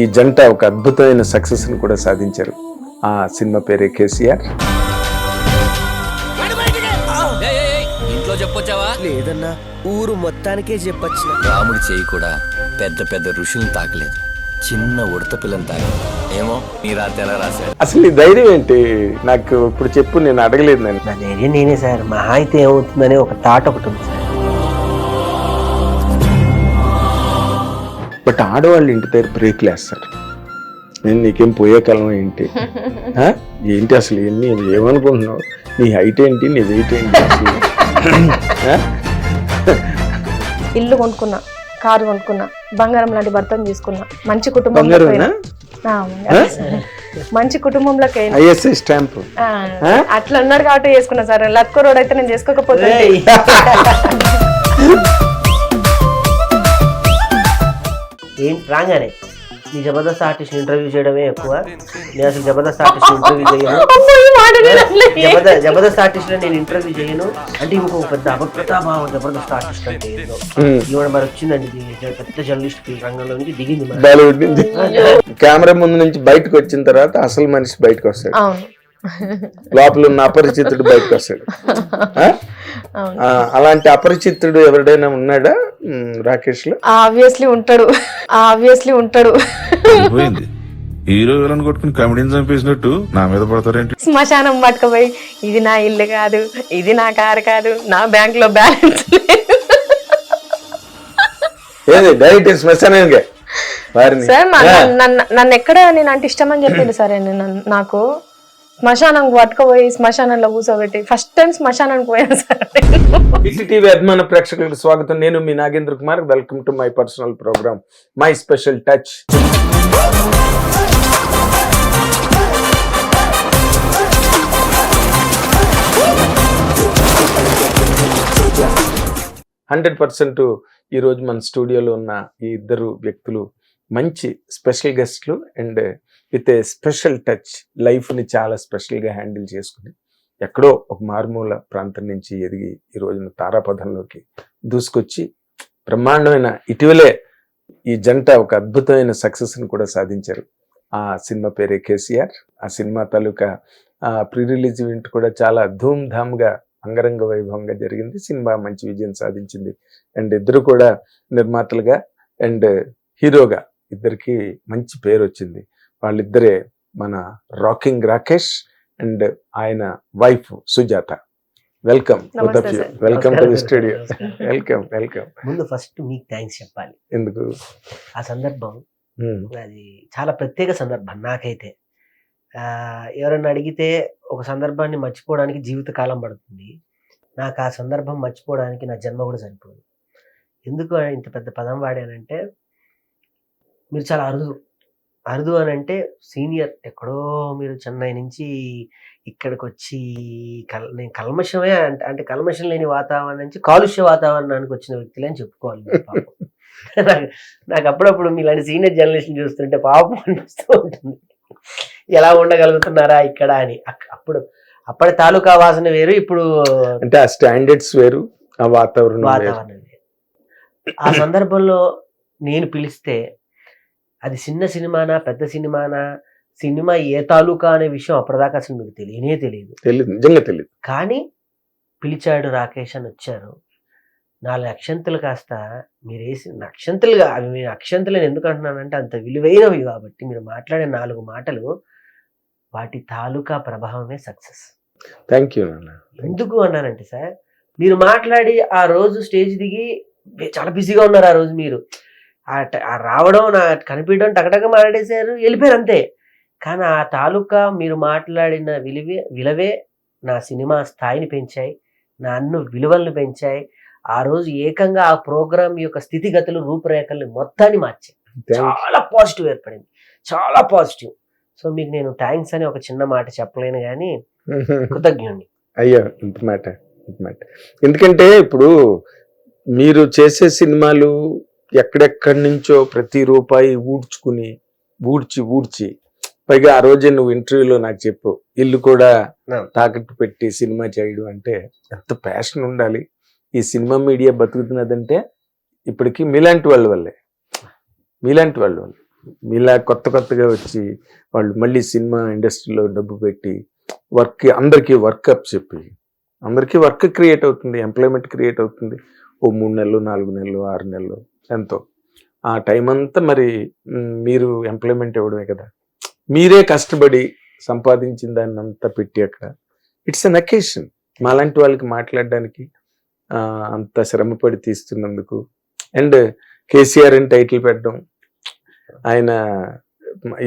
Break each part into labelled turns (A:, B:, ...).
A: ఈ జంట ఒక అద్భుతమైన సక్సెస్ ని కూడా సాధించారు. ఆ సినిమా పేరే కేసీఆర్.
B: ఇంట్లో చెప్పొచ్చావా?
C: లేదన్నా, ఊరు మొత్తానికే చెప్పొచ్చు.
B: రాముడి చేయి కూడా పెద్ద పెద్ద ఋషులను తాకలేదు, చిన్న ఉడత పిల్లని తాకి. ఏమో నీ రాత ఎలా రాశాడు?
A: అసలు ఈ ధైర్యం ఏంటి? నాకు ఇప్పుడు చెప్పు, నేను అడగలేదు. నేను
C: నా ధైర్యం నేనే సార్. మహా అయితే ఏమవుతుందని ఒక థాట్ ఒకటి ఉంది సార్.
A: బట్ ఆడవాళ్ళు ఇంటి దగ్గర బ్రేక్లు వేస్తారు. నేను నీకేం పోయే కాలం ఏంటి? ఏంటి అసలు ఎన్ని ఏమనుకుంటున్నావు? నీ హైట్ ఏంటి, నీ వెయిట్ ఏంటి అసలు?
D: ఇల్లు కొనుక్కున్నా, కారు కొనుక్కున్నా, బంగారం లాంటి భర్తను తీసుకున్నా, మంచి కుటుంబం, మంచి కుటుంబంలోకి
A: ఐఎస్ఐ స్టాంప్
D: అట్లా అన్నాడు కాబట్టి చేసుకున్నా సార్. లత్కో రోడ్ అయితే నేను చేసుకోకపోతే.
C: ఏం రాగానే నీ జబర్దస్త్ ఆర్టిస్ట్ ఇంటర్వ్యూ చేయడమే ఎక్కువ. నేను అసలు జబర్దస్ట్ ఆర్టిస్ట్ ఇంటర్వ్యూ చేయను. జబర్దస్త్ ఆర్టిస్ట్ నేను ఇంటర్వ్యూ చేయను అంటే ఇంకొక పెద్ద అభద్రతాభావం. జబర్దస్త్ ఆర్టిస్ట్ అంటే ఏదో ఈవిడ మరి వచ్చిందండి, పెద్ద జర్నలిస్ట్ రంగంలో నుంచి దిగింది.
A: బాలీవుడ్ నుంచి కెమెరా ముందు నుంచి బయటకు వచ్చిన తర్వాత అసలు మనిషి బయటకు వస్తాడు. లోపల ఉన్న అపరిచితుడు బయటకు వస్తాడు. అలాంటి అపరిచితుడు ఎవరిడైనా ఉన్నాడా రాకేష్ లో?
D: ఆబ్వియస్లీ ఉంటాడు.
E: హీరో విలన్ కొట్టుకుని కమెడీని చంపేసినట్టు నా మీద పడతారేంటి?
D: శ్మశానం పట్టుకుపోయి ఇది నా ఇల్లు కాదు, ఇది నా కారు కాదు, నా బ్యాంక్ లో బ్యాలెన్స్
A: ఏది డైరెక్ట్ శ్మశానానికే
D: సార్. నన్ను ఎక్కడ నేను అంటే ఇష్టం అని చెప్పింది సరే. నాకు శ్మశానం పట్టుకుపోయి శ్మశానంలో కూర్చోబెట్టి ఫస్ట్ టైం శ్మశానానికి పోయాను సార్.
A: టీవీ అభిమాన ప్రేక్షకులకు స్వాగతం. నేను మీ Nagendra Kumar. Welcome to my personal program my special touch. 100% ఈరోజు మన స్టూడియోలో ఉన్న ఈ ఇద్దరు వ్యక్తులు మంచి స్పెషల్ గెస్ట్లు and with a special touch. లైఫ్ని చాలా స్పెషల్గా హ్యాండిల్ చేసుకుని ఎక్కడో ఒక మారుమూల ప్రాంతం నుంచి ఎదిగి ఈ రోజున తారాపథంలోకి దూసుకొచ్చి బ్రహ్మాండమైన ఇటీవలే ఈ జంట ఒక అద్భుతమైన సక్సెస్ని కూడా సాధించారు. ఆ సినిమా పేరే కేసీఆర్. ఆ సినిమా తాలూకా ప్రీ రిలీజ్ ఈవెంట్ కూడా చాలా ధూమ్ధామ్గా అంగరంగ వైభవంగా జరిగింది. సినిమా మంచి విజయం సాధించింది. అండ్ ఇద్దరు కూడా నిర్మాతలుగా అండ్ హీరోగా ఇద్దరికి మంచి పేరు వచ్చింది. వాళ్ళిద్దరే మన రాకింగ్ రాకేష్ అండ్ ఆయన wife Sujatha. Welcome welcome to the studio. Welcome.
C: ముందు ఫస్ట్ మీకు థ్యాంక్స్ చెప్పాలి.
A: ఎందుకు?
C: ఆ సందర్భం అది చాలా ప్రత్యేక సందర్భం నాకైతే. ఎవరన్నా అడిగితే ఒక సందర్భాన్ని మర్చిపోవడానికి జీవితకాలం పడుతుంది. నాకు ఆ సందర్భం మర్చిపోవడానికి నా జన్మ కూడా సరిపోదు. ఎందుకు ఇంత పెద్ద పదం వాడానంటే, మీరు చాలా అరుదు అని అంటే సీనియర్. ఎక్కడో మీరు చెన్నై నుంచి ఇక్కడికి వచ్చి నేను కల్మషమే అంటే కల్మషం లేని వాతావరణం నుంచి కాలుష్య వాతావరణానికి వచ్చిన వ్యక్తులే అని చెప్పుకోవాలి. నాకు అప్పుడప్పుడు మీలాంటి సీనియర్ జర్నలిస్ట్ చూస్తుంటే పాపం అనిపిస్తూ ఉంటుంది, ఎలా ఉండగలుగుతున్నారా ఇక్కడ అని. అప్పటి తాలూకా వాసన వేరు, ఇప్పుడు
A: అంటే ఆ స్టాండర్డ్స్ వేరు, ఆ వాతావరణం
C: వేరు. ఆ సందర్భంలో నేను పిలిస్తే అది చిన్న సినిమానా పెద్ద సినిమానా, సినిమా ఏ తాలూకా అనే విషయం అప్పటిదాకా అసలు మీకు తెలియదు.
A: నిజంగా తెలియదు.
C: కానీ పిలిచాడు రాకేష్ అని వచ్చారు. 4 అక్షంతలు కాస్త మీరు వేసి అక్షంతలుగా, అవి మీరు అక్షంతలు ఎందుకు అంటున్నానంటే అంత విలువైనవి కాబట్టి మీరు మాట్లాడే 4 మాటలు వాటి తాలూకా ప్రభావమే సక్సెస్.
A: Thank you.
C: ఎందుకు అన్నానంటే సార్, మీరు మాట్లాడి ఆ రోజు స్టేజ్ దిగి చాలా బిజీగా ఉన్నారు. ఆ రోజు మీరు ఆ రావడం, నా కనిపించడం, టకటక మాట్లాడేశారు, వెళ్ళిపోయారు అంతే. కానీ ఆ తాలూకా మీరు మాట్లాడిన విలువే నా సినిమా స్థాయిని పెంచాయి, నా అన్ను విలువలను పెంచాయి. ఆ రోజు ఏకంగా ఆ ప్రోగ్రామ్ యొక్క స్థితిగతులు, రూపురేఖల్ని మొత్తాన్ని మార్చాయి. చాలా పాజిటివ్ ఏర్పడింది, చాలా పాజిటివ్. సో మీకు నేను థ్యాంక్స్ అని ఒక చిన్న మాట చెప్పలేను కానీ కృతజ్ఞుణ్ణి.
A: అయ్యో ఇంత మాట. ఎందుకంటే ఇప్పుడు మీరు చేసే సినిమాలు ఎక్కడెక్కడి నుంచో ప్రతి రూపాయి ఊడ్చి పైగా ఆ రోజే నువ్వు ఇంటర్వ్యూలో నాకు చెప్పు, ఇల్లు కూడా తాకట్టు పెట్టి సినిమా చేయడం అంటే ఎంత ప్యాషన్ ఉండాలి. ఈ సినిమా మీడియా బతుకుతున్నదంటే ఇప్పటికీ మీలాంటి వాళ్ళ వల్లే. ఇలా కొత్తగా వచ్చి వాళ్ళు మళ్ళీ సినిమా ఇండస్ట్రీలో డబ్బు పెట్టి అందరికీ వర్క్ అప్ చెప్పి అందరికీ వర్క్ క్రియేట్ అవుతుంది, ఎంప్లాయ్మెంట్ క్రియేట్ అవుతుంది. ఓ 3 నెలలు 4 నెలలు 6 నెలలు ఎంతో ఆ టైం అంతా మరి మీరు ఎంప్లాయ్మెంట్ ఇవ్వడమే కదా. మీరే కష్టపడి సంపాదించిన దాన్ని అంతా పెట్టి అక్కడ ఇట్స్ అన్ అకేషన్ మాలాంటి వాళ్ళకి మాట్లాడడానికి అంత శ్రమపడి తీస్తున్నందుకు. అండ్ కేసీఆర్ అని టైటిల్ పెట్టడం, ఆయన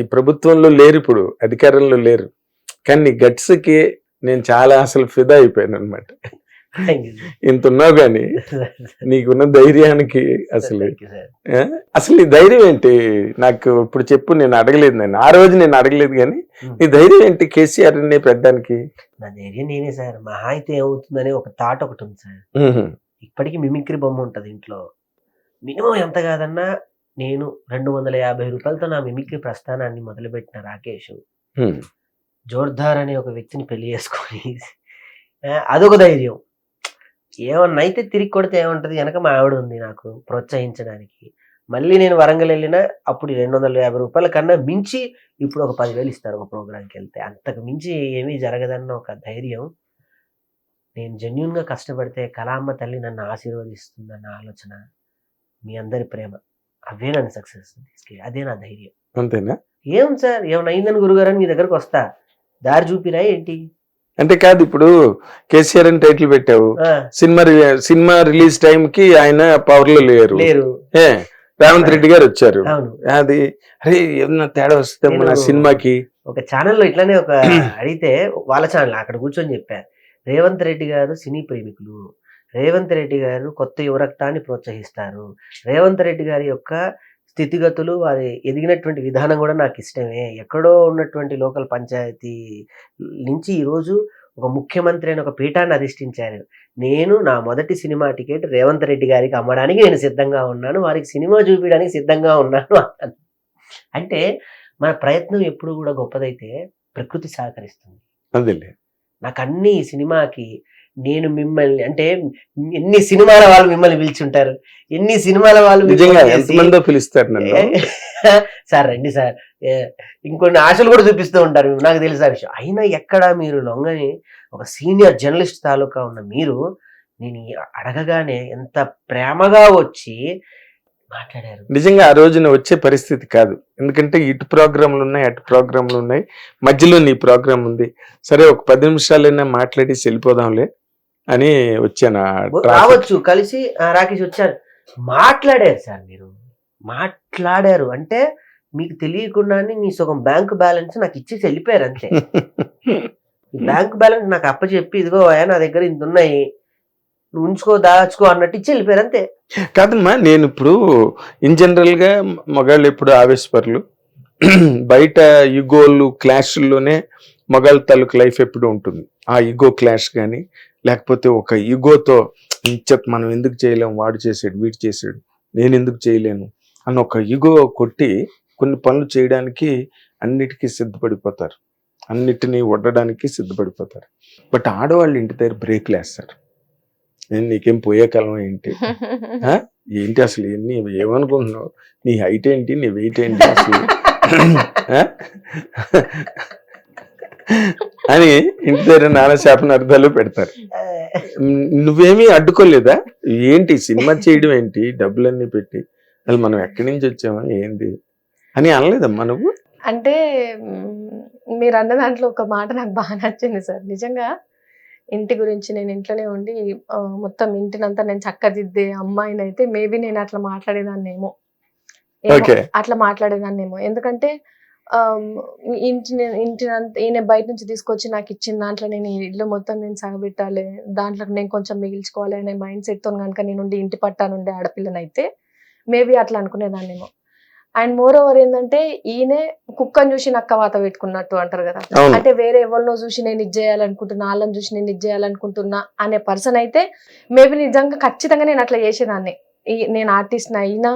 A: ఈ ప్రభుత్వంలో లేరు, ఇప్పుడు అధికారంలో లేరు, కానీ గట్స్కి నేను చాలా అసలు ఫిదా అయిపోయాను అనమాట. ఇంత ఉన్నావు కానీ నీకున్న ధైర్యానికి అసలు ఈ ధైర్యం ఏంటి నాకు ఇప్పుడు చెప్పు. నేను అడగలేదు, ఆ రోజు నేను అడగలేదు, కానీ నీ ధైర్యం ఏంటి కేసీఆర్ ని పెట్టడానికి?
C: నా ధైర్యం నేనే సార్. మహా అయితే ఏమవుతుందని ఒక థాట్ ఒకటి ఉంది సార్. ఇప్పటికీ మిమిక్రీ బొమ్మ ఉంటది ఇంట్లో. మినిమం ఎంత కాదన్నా నేను 250 రూపాయలతో నా మిమిక్రీ ప్రస్థానాన్ని మొదలుపెట్టిన రాకేష్ జోర్దార్ అనే ఒక వ్యక్తిని పెళ్లి చేసుకొని అదొక ధైర్యం. ఏమన్నా అయితే తిరిగి కొడితే ఏముంటది, వెనక మా ఆవిడ ఉంది నాకు ప్రోత్సహించడానికి. మళ్ళీ నేను వరంగల్ వెళ్ళినా అప్పుడు 250 రూపాయల కన్నా మించి ఇప్పుడు ఒక 10,000 ఇస్తారు ఒక ప్రోగ్రాంకి వెళ్తే. అంతకు మించి ఏమీ జరగదన్న ఒక ధైర్యం. నేను జెన్యున్గా కష్టపడితే కళామ్మ తల్లి నన్ను ఆశీర్వదిస్తుందన్న ఆలోచన, మీ అందరి ప్రేమ, అవే నన్ను సక్సెస్ తీసుకెళ్ళి, అదే నా ధైర్యం.
A: అంతేనా?
C: ఏం సార్ ఏమైనా అయిందని గురుగారు అని మీ దగ్గరకు వస్తా, దారి చూపిరా ఏంటి
A: అంటే కాదు. ఇప్పుడు కేసీఆర్ అని టైటిల్ పెట్టావు, సినిమా రిలీజ్ టైం కి ఆయన పవర్ లో లేరు, రేవంత్ రెడ్డి గారు వచ్చారు. అది అరే ఏమన్నా తేడా వస్తే మన సినిమాకి.
C: ఒక ఛానల్లో ఇట్లానే ఒక అడిగితే వాళ్ళ ఛానల్ అక్కడ కూర్చొని చెప్పారు, రేవంత్ రెడ్డి గారు సినీ ప్రేమికులు, రేవంత్ రెడ్డి గారు కొత్త యువరక్తాన్ని ప్రోత్సహిస్తారు, రేవంత్ రెడ్డి గారి యొక్క స్థితిగతులు వారి ఎదిగినటువంటి విధానం కూడా నాకు ఇష్టమే, ఎక్కడో ఉన్నటువంటి లోకల్ పంచాయతీ నుంచి ఈరోజు ఒక ముఖ్యమంత్రి అని ఒక పీఠాన్ని అధిష్ఠించారు. నేను నా మొదటి సినిమా టికెట్ రేవంత్ రెడ్డి గారికి అమ్మడానికి నేను సిద్ధంగా ఉన్నాను, వారికి సినిమా చూపించడానికి సిద్ధంగా ఉన్నాను అంటే మన ప్రయత్నం ఎప్పుడు కూడా గొప్పదైతే ప్రకృతి సహకరిస్తుంది.
A: అదేలే.
C: నాకు అన్ని సినిమాకి నేను మిమ్మల్ని అంటే ఎన్ని సినిమాల వాళ్ళు మిమ్మల్ని పిలిచుంటారు, ఎన్ని సినిమాల వాళ్ళు
A: పిలుస్తారు
C: సార్ రండి సార్, ఇంకొన్ని ఆశలు కూడా చూపిస్తూ ఉంటారు, నాకు తెలుసా విషయం. అయినా ఎక్కడ మీరు లొంగని ఒక సీనియర్ జర్నలిస్ట్ తాలూకా ఉన్న మీరు నేను అడగగానే ఎంత ప్రేమగా వచ్చి మాట్లాడారు.
A: నిజంగా ఆ రోజున వచ్చే పరిస్థితి కాదు, ఎందుకంటే ఇటు ప్రోగ్రాంలు ఉన్నాయి అటు ప్రోగ్రాంలు ఉన్నాయి, మధ్యలో నీ ప్రోగ్రాం ఉంది. సరే ఒక 10 నిమిషాలైనా మాట్లాడి వెళ్ళిపోదాంలే అని వచ్చాను.
C: రావచ్చు కలిసి రాకేష్ వచ్చారు, మాట్లాడారు సార్, మీరు మాట్లాడారు అంటే మీకు తెలియకుండానే మీ సగం బ్యాంక్ బ్యాలెన్స్ నాకు ఇచ్చేసి వెళ్ళిపోయారు అంతే. బ్యాంక్ బ్యాలెన్స్ నాకు అప్పచెప్పి ఇదిగో నా దగ్గర ఇంత ఉన్నాయి నువ్వు ఉంచుకో దాచుకో అన్నట్టు ఇచ్చి వెళ్ళిపోయారు అంతే.
A: కాదమ్మా, నేను ఇప్పుడు ఇన్ జనరల్ గా మగాళ్ళు ఎప్పుడు ఆవేశపరులు, బయట యుగోలు క్లాష్ల్లోనే మగాళ్ళ తాలూకు లైఫ్ ఎప్పుడు ఉంటుంది. ఆ యుగో క్లాష్ కానీ లేకపోతే ఒక యుగోతో మనం ఎందుకు చేయలేము, వాడు చేసాడు వీడు చేసాడు నేను ఎందుకు చేయలేను అన్న ఒక యుగో కొట్టి కొన్ని పనులు చేయడానికి అన్నిటికీ సిద్ధపడిపోతారు, అన్నిటినీ వడ్డడానికి సిద్ధపడిపోతారు. బట్ ఆడవాళ్ళు ఇంటి దగ్గర బ్రేక్లు వేస్తారు. నేను నీకేం పోయే కాలం ఏంటి, ఏంటి అసలు ఎన్ని ఏమనుకుంటున్నావు, నీ హైట్ ఏంటి, నీ వెయిట్ ఏంటి అసలు అని ఇంటి దగ్గర నానా శాపన అర్థాలు పెడతారు. నువ్వేమీ అడ్డుకోలేదా, ఏంటి సినిమా చేయడం ఏంటి, డబ్బులన్నీ పెట్టి అసలు మనం ఎక్కడి నుంచి వచ్చామా ఏంటి అని అనలేదమ్మా నువ్వు?
D: అంటే మీరు అన్న దాంట్లో ఒక మాట నాకు బాగా నచ్చింది సార్. నిజంగా ఇంటి గురించి నేను ఇంట్లోనే ఉండి మొత్తం ఇంటినంతా నేను చక్కదిద్దే అమ్మాయిని అయితే మేబీ నేను అట్లా మాట్లాడేదాన్నేమో, ఎందుకంటే ఇంటినంతా ఈయన బయట నుంచి తీసుకొచ్చి నాకు ఇచ్చిన దాంట్లో నేను ఇల్లు మొత్తం నేను సగబెట్టాలి, దాంట్లో నేను కొంచెం మిగిల్చుకోవాలి అనే మైండ్ సెట్తో కనుక నేను ఇంటి పట్టానుండే ఆడపిల్లనైతే మేబీ అట్లా అనుకునేదాన్నేమో. అండ్ మోర్ ఓవర్ ఏంటంటే ఈయనే కుక్కను చూసి నక్క వాత పెట్టుకున్నట్టు అంటారు కదా, అంటే వేరే ఎవరినో చూసి నేను ఇది చేయాలనుకుంటున్నా, వాళ్ళని చూసి నేను ఇది చేయాలనుకుంటున్నా అనే పర్సన్ అయితే మేబీ నిజంగా ఖచ్చితంగా నేను అట్లా చేసేదాన్ని. నేను ఆర్టిస్ట్ అయినా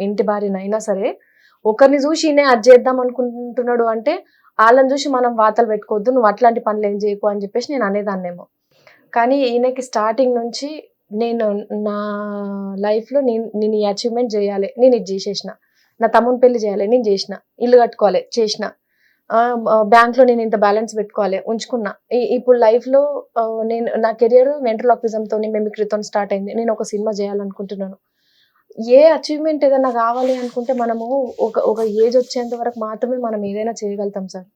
D: ఇంటి భార్యనైనా సరే ఒకరిని చూసి ఈయనే అది చేద్దాం అనుకుంటున్నాడు అంటే వాళ్ళని చూసి మనం వాతలు పెట్టుకోవద్దు, నువ్వు అట్లాంటి పనులు ఏం చేయకు అని చెప్పేసి నేను అనేదాన్నేమో. కానీ ఈయనకి స్టార్టింగ్ నుంచి నేను నా లైఫ్లో నేను ఈ అచీవ్మెంట్ చేయాలి, నేను ఇది చేసేసిన, నా తమ్ముని పెళ్లి చేయాలి, నేను చేసిన. ఇల్లు కట్టుకోవాలి, చేసిన. బ్యాంక్ లో నేను ఇంత బ్యాలెన్స్ పెట్టుకోవాలి, ఉంచుకున్నా. ఇప్పుడు లైఫ్ లో నేను నా కెరియర్ వెంట్రలాక్విజం తోని మిమిక్రీతో స్టార్ట్ అయింది. నేను ఒక సినిమా చేయాలనుకుంటున్నాను. ఏ అచీవ్మెంట్ ఏదైనా కావాలి అనుకుంటే మనము ఒక ఏజ్ వచ్చేంత వరకు మాత్రమే మనం ఏదైనా చేయగలుగుతాం సార్.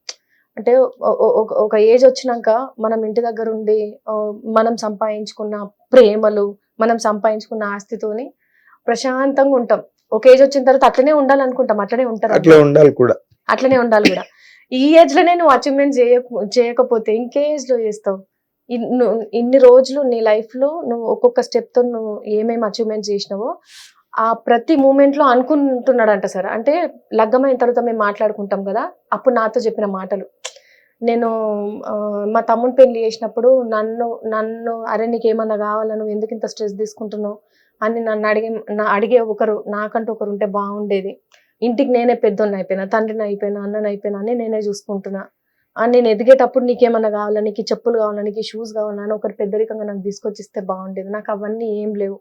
D: అంటే ఒక ఏజ్ వచ్చినాక మనం ఇంటి దగ్గర ఉండి మనం సంపాదించుకున్న ప్రేమలు, మనం సంపాదించుకున్న ఆస్తితోని ప్రశాంతంగా ఉంటాం. ఒక ఏజ్ వచ్చిన తర్వాత అట్లనే ఉండాలనుకుంటాం, అట్లనే ఉంటారు,
A: అట్లా ఉండాలి కూడా.
D: అట్లనే ఉండాలి కూడా. ఈ ఏజ్ లోనే నువ్వు అచీవ్మెంట్ చేయకపోతే ఇంకే ఏజ్ లో చేస్తావు? ఇన్ని రోజులు నీ లైఫ్ లో నువ్వు ఒక్కొక్క స్టెప్ తో నువ్వు ఏమేమి అచీవ్మెంట్ చేసినావో ఆ ప్రతి మూమెంట్ లో అనుకుంటున్నాడంట సార్. అంటే లగ్గమైన తర్వాత మేము మాట్లాడుకుంటాం కదా, అప్పుడు నాతో చెప్పిన మాటలు. నేను మా తమ్ముని పెళ్లి చేసినప్పుడు నన్ను అరే నీకేమన్నా కావాలా, నువ్వు ఎందుకు ఇంత స్ట్రెస్ తీసుకుంటున్నావు అని నన్ను అడిగే ఒకరు, నాకంటూ ఒకరు ఉంటే బాగుండేది. ఇంటికి నేనే పెద్దోన్ని అయిపోయినా, తండ్రిని అయిపోయినా, అన్నని అయిపోయినా అని నేనే చూసుకుంటున్నా. నేను ఎదిగేటప్పుడు నీకేమన్నా కావాలా, నీకు చెప్పులు కావాలా, నీకు షూస్ కావాలా అని ఒకరు పెద్దరికంగా నాకు తీసుకొచ్చిస్తే బాగుండేది. నాకు అవన్నీ ఏం లేవు.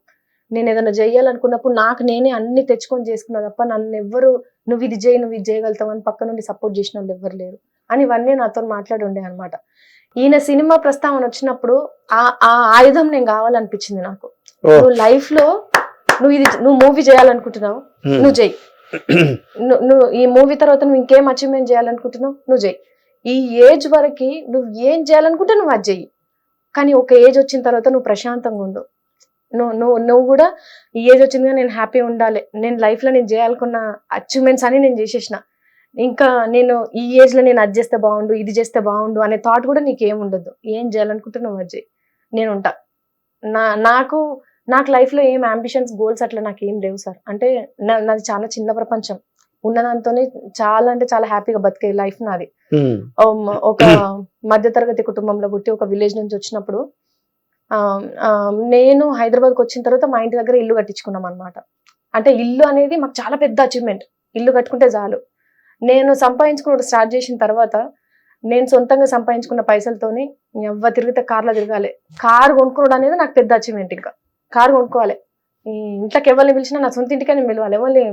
D: నేను ఏదైనా చేయాలనుకున్నప్పుడు నాకు నేనే అన్ని తెచ్చుకొని చేసుకున్నా తప్ప నన్ను ఎవ్వరు నువ్వు ఇది చేయగలుగుతావు అని పక్క నుండి సపోర్ట్ చేసిన వాళ్ళు ఎవ్వరు లేరు అని ఇవన్నీ నాతో మాట్లాడి ఉండే అనమాట. ఈయన సినిమా ప్రస్తావన వచ్చినప్పుడు ఆ ఆయుధం నేను కావాలనిపించింది నాకు. నువ్వు లైఫ్ లో నువ్వు మూవీ చేయాలనుకుంటున్నావు, నువ్వు చెయ్యి. నువ్వు ఈ మూవీ తర్వాత నువ్వు ఇంకేం అచీవ్మెంట్ చేయాలనుకుంటున్నావు, నువ్వు చెయ్యి. ఈ ఏజ్ వరకు నువ్వు ఏం చేయాలనుకుంటే నువ్వు అది చెయ్యి. కానీ ఒక ఏజ్ వచ్చిన తర్వాత నువ్వు ప్రశాంతంగా ఉండు. నువ్వు కూడా ఈ ఏజ్ వచ్చిందిగా నేను హ్యాపీ ఉండాలి, నేను లైఫ్ లో నేను చేయాలనుకున్న అచీవ్మెంట్స్ అని నేను చేసేసిన, ఇంకా నేను ఈ ఏజ్ లో నేను అది చేస్తే బాగుండు, ఇది చేస్తే బాగుండు అనే థాట్ కూడా నీకేం ఉండదు. ఏం చేయాలనుకుంటే నువ్వు అది చేయి, నేను ఉంటా. నాకు లైఫ్ లో ఏం అంబిషన్స్, గోల్స్ అట్లా నాకు ఏం లేవు సార్. అంటే నాది చాలా చిన్న ప్రపంచం, ఉన్న దాంతోనే చాలా అంటే చాలా హ్యాపీగా బతికే లైఫ్ నాది. ఒక మధ్యతరగతి కుటుంబంలో పుట్టి ఒక విలేజ్ నుంచి వచ్చినప్పుడు నేను హైదరాబాద్కి వచ్చిన తర్వాత మా ఇంటి దగ్గర ఇల్లు కట్టించుకున్నాం అనమాట. అంటే ఇల్లు అనేది మాకు చాలా పెద్ద అచీవ్మెంట్. ఇల్లు కట్టుకుంటే చాలు. నేను సంపాదించుకున్న స్టార్ట్ చేసిన తర్వాత నేను సొంతంగా సంపాదించుకున్న పైసలతోని తిరిగితే కార్లో తిరగాలి. కారు కొనుక్కోవడం అనేది నాకు పెద్ద అచీవ్మెంట్. ఇంకా కారు కొనుక్కోవాలి, ఇంట్లోకి ఎవరిని పిలిచినా నా సొంత ఇంటికే నేను పిలవాలి. ఎవరిని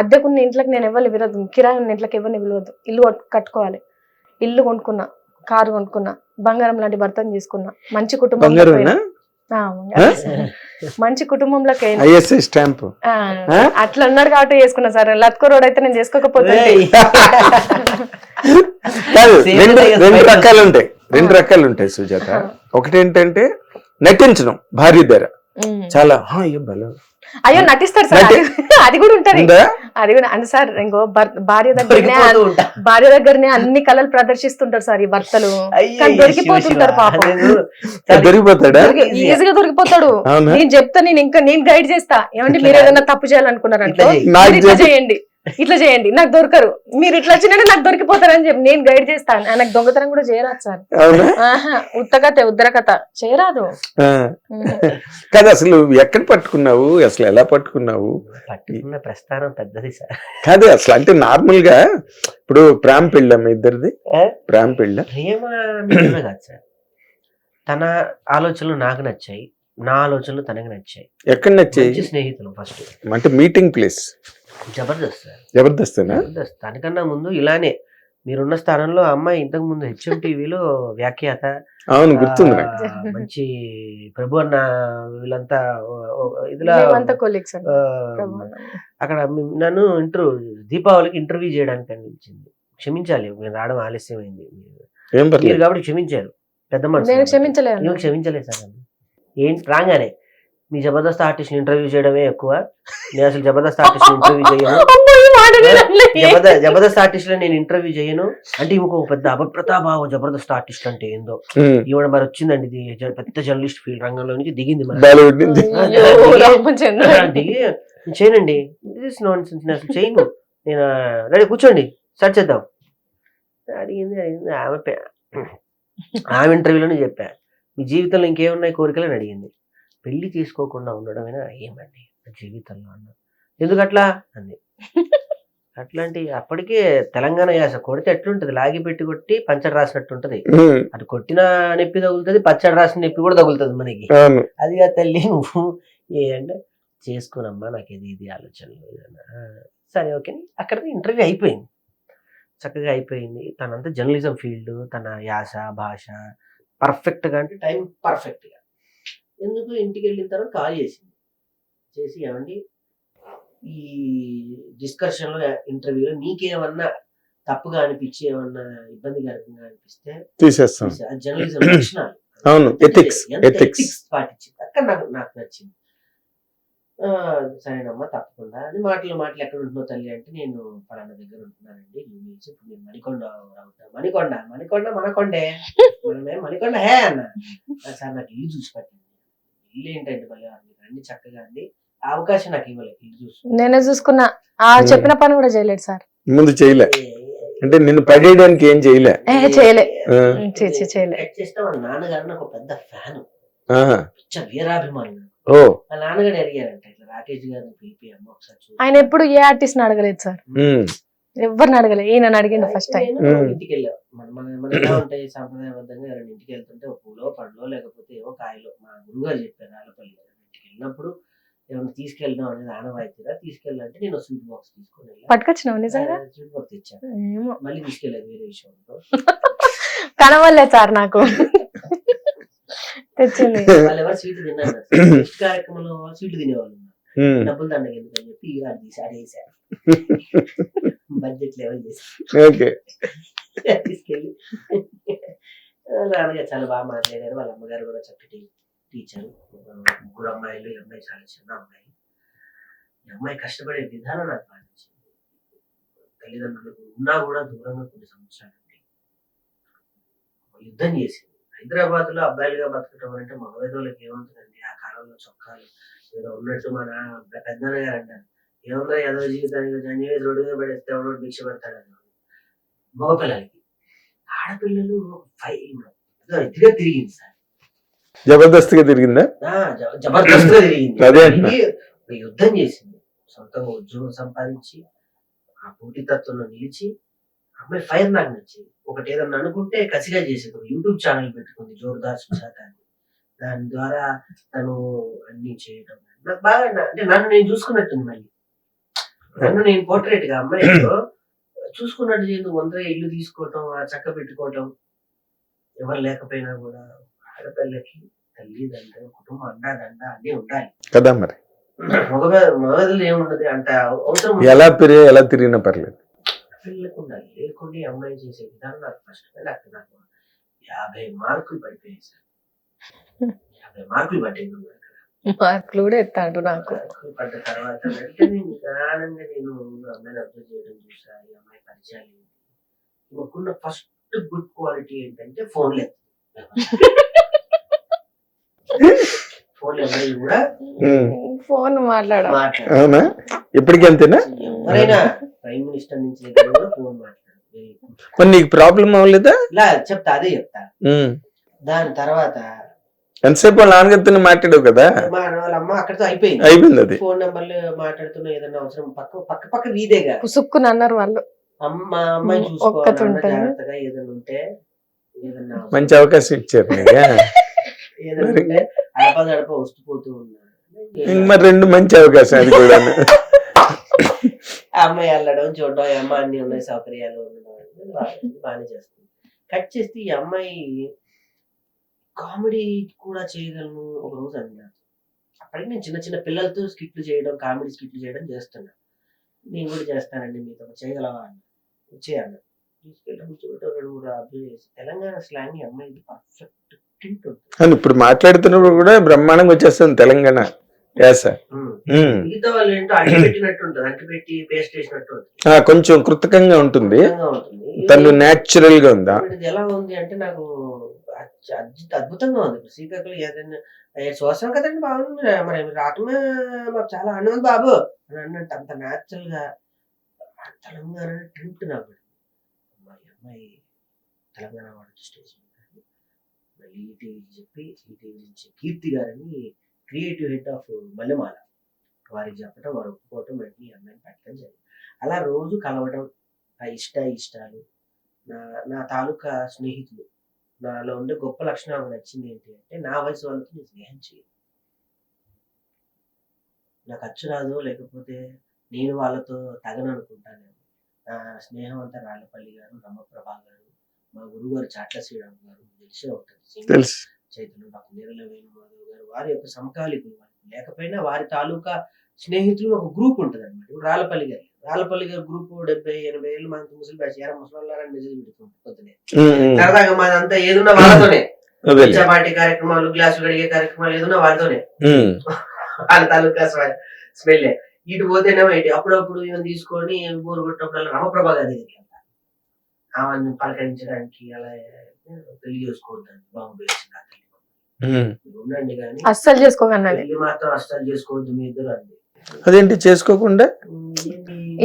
D: అద్దెకున్న ఇంట్లోకి నేను ఎవరిని పిలవద్దు, కిరాయి ఉన్న ఇంట్లోకి ఎవరిని పిలవద్దు. ఇల్లు కట్టుకోవాలి. ఇల్లు కొనుక్కున్నా, కారు కొనుక్కున్నా, బంగారం లాంటి భర్తను చేసుకున్నా, మంచి కుటుంబంలో మంచి కుటుంబంలోకి అట్లా అన్నారు కాబట్టి చేసుకున్నా సార్. లత్కో రోడ్ అయితే నేను చేసుకోకపోతే.
A: రెండు రకాలు ఉంటాయి సుజాత. ఒకటి ఏంటంటే నటించడం భార్య దగ్గర చాలా
D: అయ్యో నటిస్తారు సార్, అది కూడా ఉంటది. అది కూడా అంటే సార్ ఇంకో భార్య దగ్గరనే అన్ని కళలు ప్రదర్శిస్తుంటారు సార్ ఈ భర్తలు. దొరికిపోతుంటారు పాపం, ఈజీగా దొరికిపోతాడు. నేను చెప్తా, నేను గైడ్ చేస్తా. ఏమంటే మీరు ఏదైనా తప్పు చేయాలనుకున్నారంటే ఇట్లా చేయండి, ఇట్లా చేయండి, నాకు దొరకరు. మీరు ఇట్లా వచ్చినట్టు నాకు దొరికిపోతారని చెప్పి నేను గైడ్ చేస్తాను. నాకు దొంగతనం కూడా చేయరాదు సార్. ఉత్తకథ ఉద్దరకథ చేయరాదు
A: కదా. అసలు ఎక్కడ పట్టుకున్నావు, అసలు ఎలా పట్టుకున్నావు?
C: పట్టుకున్న ప్రస్థానం పెద్దది సార్.
A: కాదు అసలు అంటే నార్మల్ గా ఇప్పుడు ప్రేమ పెళ్ళ మీ ఇద్దరిది? ప్రేమ పెళ్ళ
C: ప్రేమ కాదు సార్. తన ఆలోచనలు నాకు నచ్చాయి, నా ఆలోచనలు తనకి నచ్చాయి.
A: ఎక్కడ నచ్చాయి?
C: స్నేహితులు ఫస్ట్
A: అంటే meeting place
C: Jabardasth sir.
A: Jabardasth
C: దానికన్నా ముందు ఇలానే మీరున్న స్థానంలో అమ్మాయి ఇంతకు ముందు హెచ్ఎం టీవీలో వ్యాఖ్యాత,
A: అవును గుర్తుంది,
C: మంచి ప్రభు అన్న వీళ్ళంతా ఇదిలా అక్కడ నన్ను దీపావళికి ఇంటర్వ్యూ చేయడానికి అనిపించింది. క్షమించాలి, నేను రావడం ఆలస్యమైంది మీరు కాబట్టి క్షమించారు. పెద్ద మనసు క్షమించలేదు సార్. ఏంటి రాగానే మీ జబర్దస్త్ ఆర్టిస్ట్ ఇంటర్వ్యూ చేయడమే ఎక్కువ, నేను అసలు జబర్దస్త్ ఆర్టిస్ట్ ఇంటర్వ్యూ చేయను, జబర్దస్త్ ఆర్టిస్ట్ లో నేను ఇంటర్వ్యూ చేయను అంటే ఇంకొక పెద్ద అభప్రతాభావం. జబర్దస్త్ ఆర్టిస్ట్ అంటే ఏందో ఈవిడ మరి వచ్చిందండి, ఇది పెద్ద జర్నలిస్ట్ ఫీల్డ్ రంగంలో నుంచి దిగింది. దిగి చేయనండి, అసలు చేయను నేను, రెడీ కూర్చోండి స్టార్ట్ చేద్దాం అడిగింది. ఆమె ఇంటర్వ్యూలోనే చెప్పా, మీ జీవితంలో ఇంకేమున్నాయి కోరికలు అని అడిగింది. పెళ్లి చేసుకోకుండా ఉండడమేనా ఏమండి జీవితంలో అన్న. ఎందుకట్లా అంది. అట్లాంటి అప్పటికే తెలంగాణ యాస కొడితే ఎట్లుంటది, లాగి పెట్టి కొట్టి పంచడి రాసినట్టు ఉంటది. అటు కొట్టిన నొప్పి తగులుతుంది, పచ్చడి రాసిన నొప్పి కూడా తగులుతుంది మనకి. అది తల్లి నువ్వు అంటే చేసుకోనమ్మా, నాకు ఇది ఆలోచనలు ఏదన్నా. సరే ఓకే, అక్కడ ఇంటర్వ్యూ అయిపోయింది, చక్కగా అయిపోయింది. తనంతా జర్నలిజం ఫీల్డ్, తన యాస భాష పర్ఫెక్ట్గా, అంటే టైం పర్ఫెక్ట్గా. ఎందుకు ఇంటికి వెళ్ళిన తర్వాత కాల్ చేసి ఏమండి ఈ డిస్కషన్లో ఇంటర్వ్యూలో నీకేమన్నా తప్పుగా అనిపించి ఏమన్నా ఇబ్బందికరంగా అనిపిస్తే
A: తీసేస్తాం.
C: జర్నలిజం లక్షణాలు,
A: అవును, ఎథిక్స్
C: పాటించింది అక్కడ నాకు నచ్చింది. సరేనమ్మా తప్పకుండా అని మాటలు ఎక్కడ ఉంటున్నావు తల్లి అంటే, నేను పలానా దగ్గర ఉంటున్నానండి, ఇప్పుడు నేను మణికొండ మనకొండే మనమే మణికొండ హే అన్న. సార్ నాకు ఇల్లు చూసి పట్టింది. ఇల్లు ఏంటంటే మళ్ళీ అన్ని చక్కగా అంది, ఆ అవకాశం నాకు ఇవ్వలేదు. ఇల్లు చూసి
D: నేనే చూసుకున్నా, చెప్పిన పని కూడా చేయలేదు సార్.
A: ముందు చేయలే అంటే నిన్ను పడేయడానికి ఏం చేయలే.
D: చేయలే.
C: చేస్తే వాళ్ళ నాన్నగారు నాకు పెద్ద ఫ్యాన్, వీరాభిమాని.
A: ఓ,
C: వాళ్ళ నాన్నగారు అడిగారంట, ఇట్లా రాకేష్ గారిని పిలిపి అమ్మ ఒకసారి చూడు.
D: ఆయన ఎప్పుడు ఏ ఆర్టిస్ట్ అడగలేదు సార్, ఎవరిని అడగలేదు, ఈయన అడిగిండు ఫస్ట్ టైం.
C: ఇంటికి వెళ్ళాం, మన ఎలా ఉంటాయి సాంప్రదాయబద్ధంగా ఎవరైనా ఇంటికి వెళ్తుంటే ఒక పూలో పండ్లో లేకపోతే ఏవో కాయలో, మా గురువుగారు చెప్పారు ఆలపల్లి ఇంటికి వెళ్ళినప్పుడు ఏమైనా తీసుకెళ్దాం అనేది ఆనవాయితీరా, తీసుకెళ్ళాలంటే నేను స్వీట్ బాక్స్ తీసుకొని వెళ్ళాను.
D: పట్టుకొచ్చినావు నిజంగా?
C: స్వీట్ బాక్స్ తెచ్చాను, మళ్ళీ తీసుకెళ్ళాను వేరే విషయంలో.
D: కనవల్లే సార్ నాకు తెచ్చింది.
C: వాళ్ళు ఎవరు స్వీట్ తిన్నారు, కార్యక్రమంలో స్వీట్ తినేవాళ్ళు, డబ్బులు దండగ ఎందుకని చెప్పి ఇవాళ తీసి ఆడేసారు, బడ్జెట్ లెవెల్ చేసి తీసుకెళ్ళి. నాన్నగారు చాలా బాగా మాట్లాడారు, వాళ్ళ అమ్మగారు కూడా చక్కటి టీచర్, ముగ్గురు అమ్మాయిలు, ఈ అమ్మాయి చాలా చిన్న అమ్మాయి. ఈ అమ్మాయి కష్టపడే విధానం నాకు బాగా నచ్చింది. తల్లిదండ్రులకు ఉన్నా కూడా దూరంగా కొన్ని సంవత్సరాలు యుద్ధం చేసింది. హైదరాబాద్ లో అబ్బాయిలుగా బతకటం అంటే మగవేదోళ్ళకి ఏముంటుందండి, ఆ కాలంలో చొక్కాలు ఏదో ఉన్నట్టు మన పెద్దన్న గారు అంటారు, ఏముందో ఏదో జీవితానికి జంజీ రోడ్డు మీద పడేస్తే ఎవరో భిక్ష పెడతాడని. మగపిల్లలకి, ఆడపిల్లలు ఇదిగా తిరిగింది సార్,
A: జబర్దస్త్గా తిరిగిందా?
C: జబర్దస్త్గా తిరిగింది.
A: అదే
C: యుద్ధం చేసింది, సొంతంగా ఉద్యోగం సంపాదించి ఆ పోటీతత్వంలో నిలిచి. అమ్మాయి ఫైర్ నాకు నచ్చింది. ఒకటి ఏదన్నా అనుకుంటే కసిగా చేసేది. ఒక యూట్యూబ్ ఛానల్ పెట్టుకుంది, జోర్దార్ సుజాత అని. దాని ద్వారా తను అన్ని చేయడం నాకు బాగా, అంటే నన్ను నేను చూసుకున్నట్టుంది. మళ్ళీ నన్ను నేను పోర్ట్రేట్ గా అమ్మాయిలో చూసుకున్నట్టు చేయదు. ఒంటరిగా ఇల్లు తీసుకోవటం, ఆ చక్క పెట్టుకోవటం, ఎవరు లేకపోయినా కూడా ఆడపిల్లకి తల్లిదండ్రులు, కుటుంబం అండాదండ అన్నీ ఉండాలి
A: కదా. మరి
C: మగదులు ఏముండదు అంత అవసరం,
A: ఎలా తిరిగినా పర్లేదు,
C: పిల్లలకు ఉండాలి. లేకుండా అమ్మాయి చేసే విధానం నాకు ఫస్ట్ నాకు 50 మార్కులు పడిపోయాయి సార్. 50 మార్కులు పట్టింది.
D: మార్కులు కూడా ఎత్తాడు నాకు.
C: పడ్డ తర్వాత వెంటనే నిదానంగా నేను అమ్మాయిని అబ్జర్వ్ చేయడం చూసా. ఈ అమ్మాయి పరిచయాలు ఇవ్వకున్న ఫస్ట్ గుడ్ క్వాలిటీ ఏంటంటే ఫోన్లే. ఫోన్ ఎవరైనా కూడా
D: ఫోన్ మాట్లాడాలి.
A: అవునా? ఇప్పటికీ అంతేనా?
C: ఎవరైనా ప్రైమ్ మినిస్టర్ నుంచి కూడా ఫోన్ మాట్లాడారు.
A: నీకు ప్రాబ్లం అవ్వలేదా?
C: చెప్తా, అదే చెప్తా. దాని తర్వాత
A: ఎంతసేపు వాళ్ళ నాన్నగారితో మాట్లాడావు కదా,
C: వాళ్ళ అమ్మ అక్కడితో అయిపోయింది.
A: అది
C: ఫోన్ నెంబర్లు మాట్లాడుతున్నా, ఏదన్నా అవసరం పక్క వీధేగా
D: పుసుక్కుని అన్నారు వాళ్ళు.
C: అమ్మాయి చూసుకోవాలి జాగ్రత్తగా, ఏదన్నా ఉంటే ఏదన్నా
A: మంచి అవకాశం ఇచ్చారు.
C: ఏదన్నా ఉంటే అడప వస్తుపోతూ ఉన్నారు.
A: మరి 2 మంచి అవకాశం అది కూడా.
C: అమ్మాయి వెళ్ళడం చూడడం, అమ్మ అన్ని ఉన్నాయి సౌకర్యాలు బాగానే చేస్తుంది. కట్ చేస్తే ఈ అమ్మాయి కామెడీ కూడా చేయగలను ఒక రోజు అన్నా. అప్పటికి నేను చిన్న పిల్లలతో స్కిట్లు చేయడం, కామెడీ స్కిట్లు చేయడం చేస్తున్నా. నేను కూడా చేస్తానండి, మీతో చేయగలవా అన్న. వచ్చేయన్న తీసుకెళ్ళి కూర్చోబెట్టి 2-3 అబ్జర్వ్ చేసి, తెలంగాణ స్లాంగ్ ఈ అమ్మాయి పర్ఫెక్ట్ టింట్ ఉంటుంది.
A: ఇప్పుడు మాట్లాడుతున్నప్పుడు కూడా బ్రహ్మాండంగా వచ్చేస్తుంది తెలంగాణ.
C: మిగతా వాళ్ళు ఏంటో అంటి పెట్టినట్టు ఉంటుంది, అంటి పెట్టి పేస్ట్ వేసినట్టు ఉంటుంది,
A: కొంచెం కృతకంగా ఉంటుంది. తను నేచురల్ గా ఉందా?
C: ఎలా ఉంది అంటే నాకు అద్భుతంగా ఉంది. శ్రీకాకుళం ఏదైనా చూస్తాం కదండి, బాగుంది మరి రావటమే మాకు చాలా ఆనందం బాబు అని అన్నట్టు అంత న్యాచురల్ గా తెలంగాణ ట్రింట్ నాకు. అమ్మాయి తెలంగాణ వాడు స్టేజ్ ఈటీవీ చెప్పి, ఈటీవీ నుంచి కీర్తి గారని క్రియేటివ్ హెడ్ ఆఫ్ మల్లెమాల, వారికి చెప్పడం, వారు ఒప్పుకోవటం, వెంటనే అమ్మాయిని పెట్టడం జరిగింది. అలా రోజు కలవడం, ఆ ఇష్టాలు, నా తాలూకా స్నేహితులు, నాలో ఉండే గొప్ప లక్షణం నచ్చింది ఏంటి అంటే, నా వయసు వాళ్ళతో నేను స్నేహం చేయను. నాకు అచ్చు రాదు, లేకపోతే నేను వాళ్ళతో తగను అనుకుంటాను. నా స్నేహం అంతా రాళ్ళపల్లి గారు, రమప్రభా గారు, మా గురువు గారు చాట్ల శ్రీరామ్ గారు, తెలిసే ఉంటుంది
A: తెలుసు.
C: చైతన్య, డాక్టర్ నీరల వేణుమాధవ్ గారు, వారి యొక్క సమకాలికులు. లేకపోయినా వారి తాలూకా స్నేహితులు ఒక గ్రూప్ ఉంటుంది అనమాట. ఇప్పుడు రాళ్ళపల్లి గారి గ్రూప్ 70-80 ఏళ్ళు మనకు ముసలి బ్యాచ్, ముసలి మెసేజ్ పెడుతుంది పొద్దునే. సరదాగా మాదంతా ఏదున్నా వాళ్ళతోనే, పార్టీ కార్యక్రమాలు, గ్లాసులు కడిగే కార్యక్రమాలు ఏదున్నా వాళ్ళతోనే, వాళ్ళ తాలూకా స్మెల్. ఇటు పోతేనేమో ఇటు అప్పుడప్పుడు ఈవెన్ తీసుకొని బోరు కొట్టినప్పుడు రమప్రభా గారి దగ్గరికి వెళ్తాను, ఆమెను పలకరించడానికి. అలా పెళ్లి చేసుకోవద్దని బాగుంది ఉండండి, కానీ
D: అస్సలు చేసుకోకండి,
C: పెళ్లి మాత్రం అస్సలు చేసుకోవద్దు మీ ఇద్దరు అండి.
A: అదేంటి చేసుకోకుండా?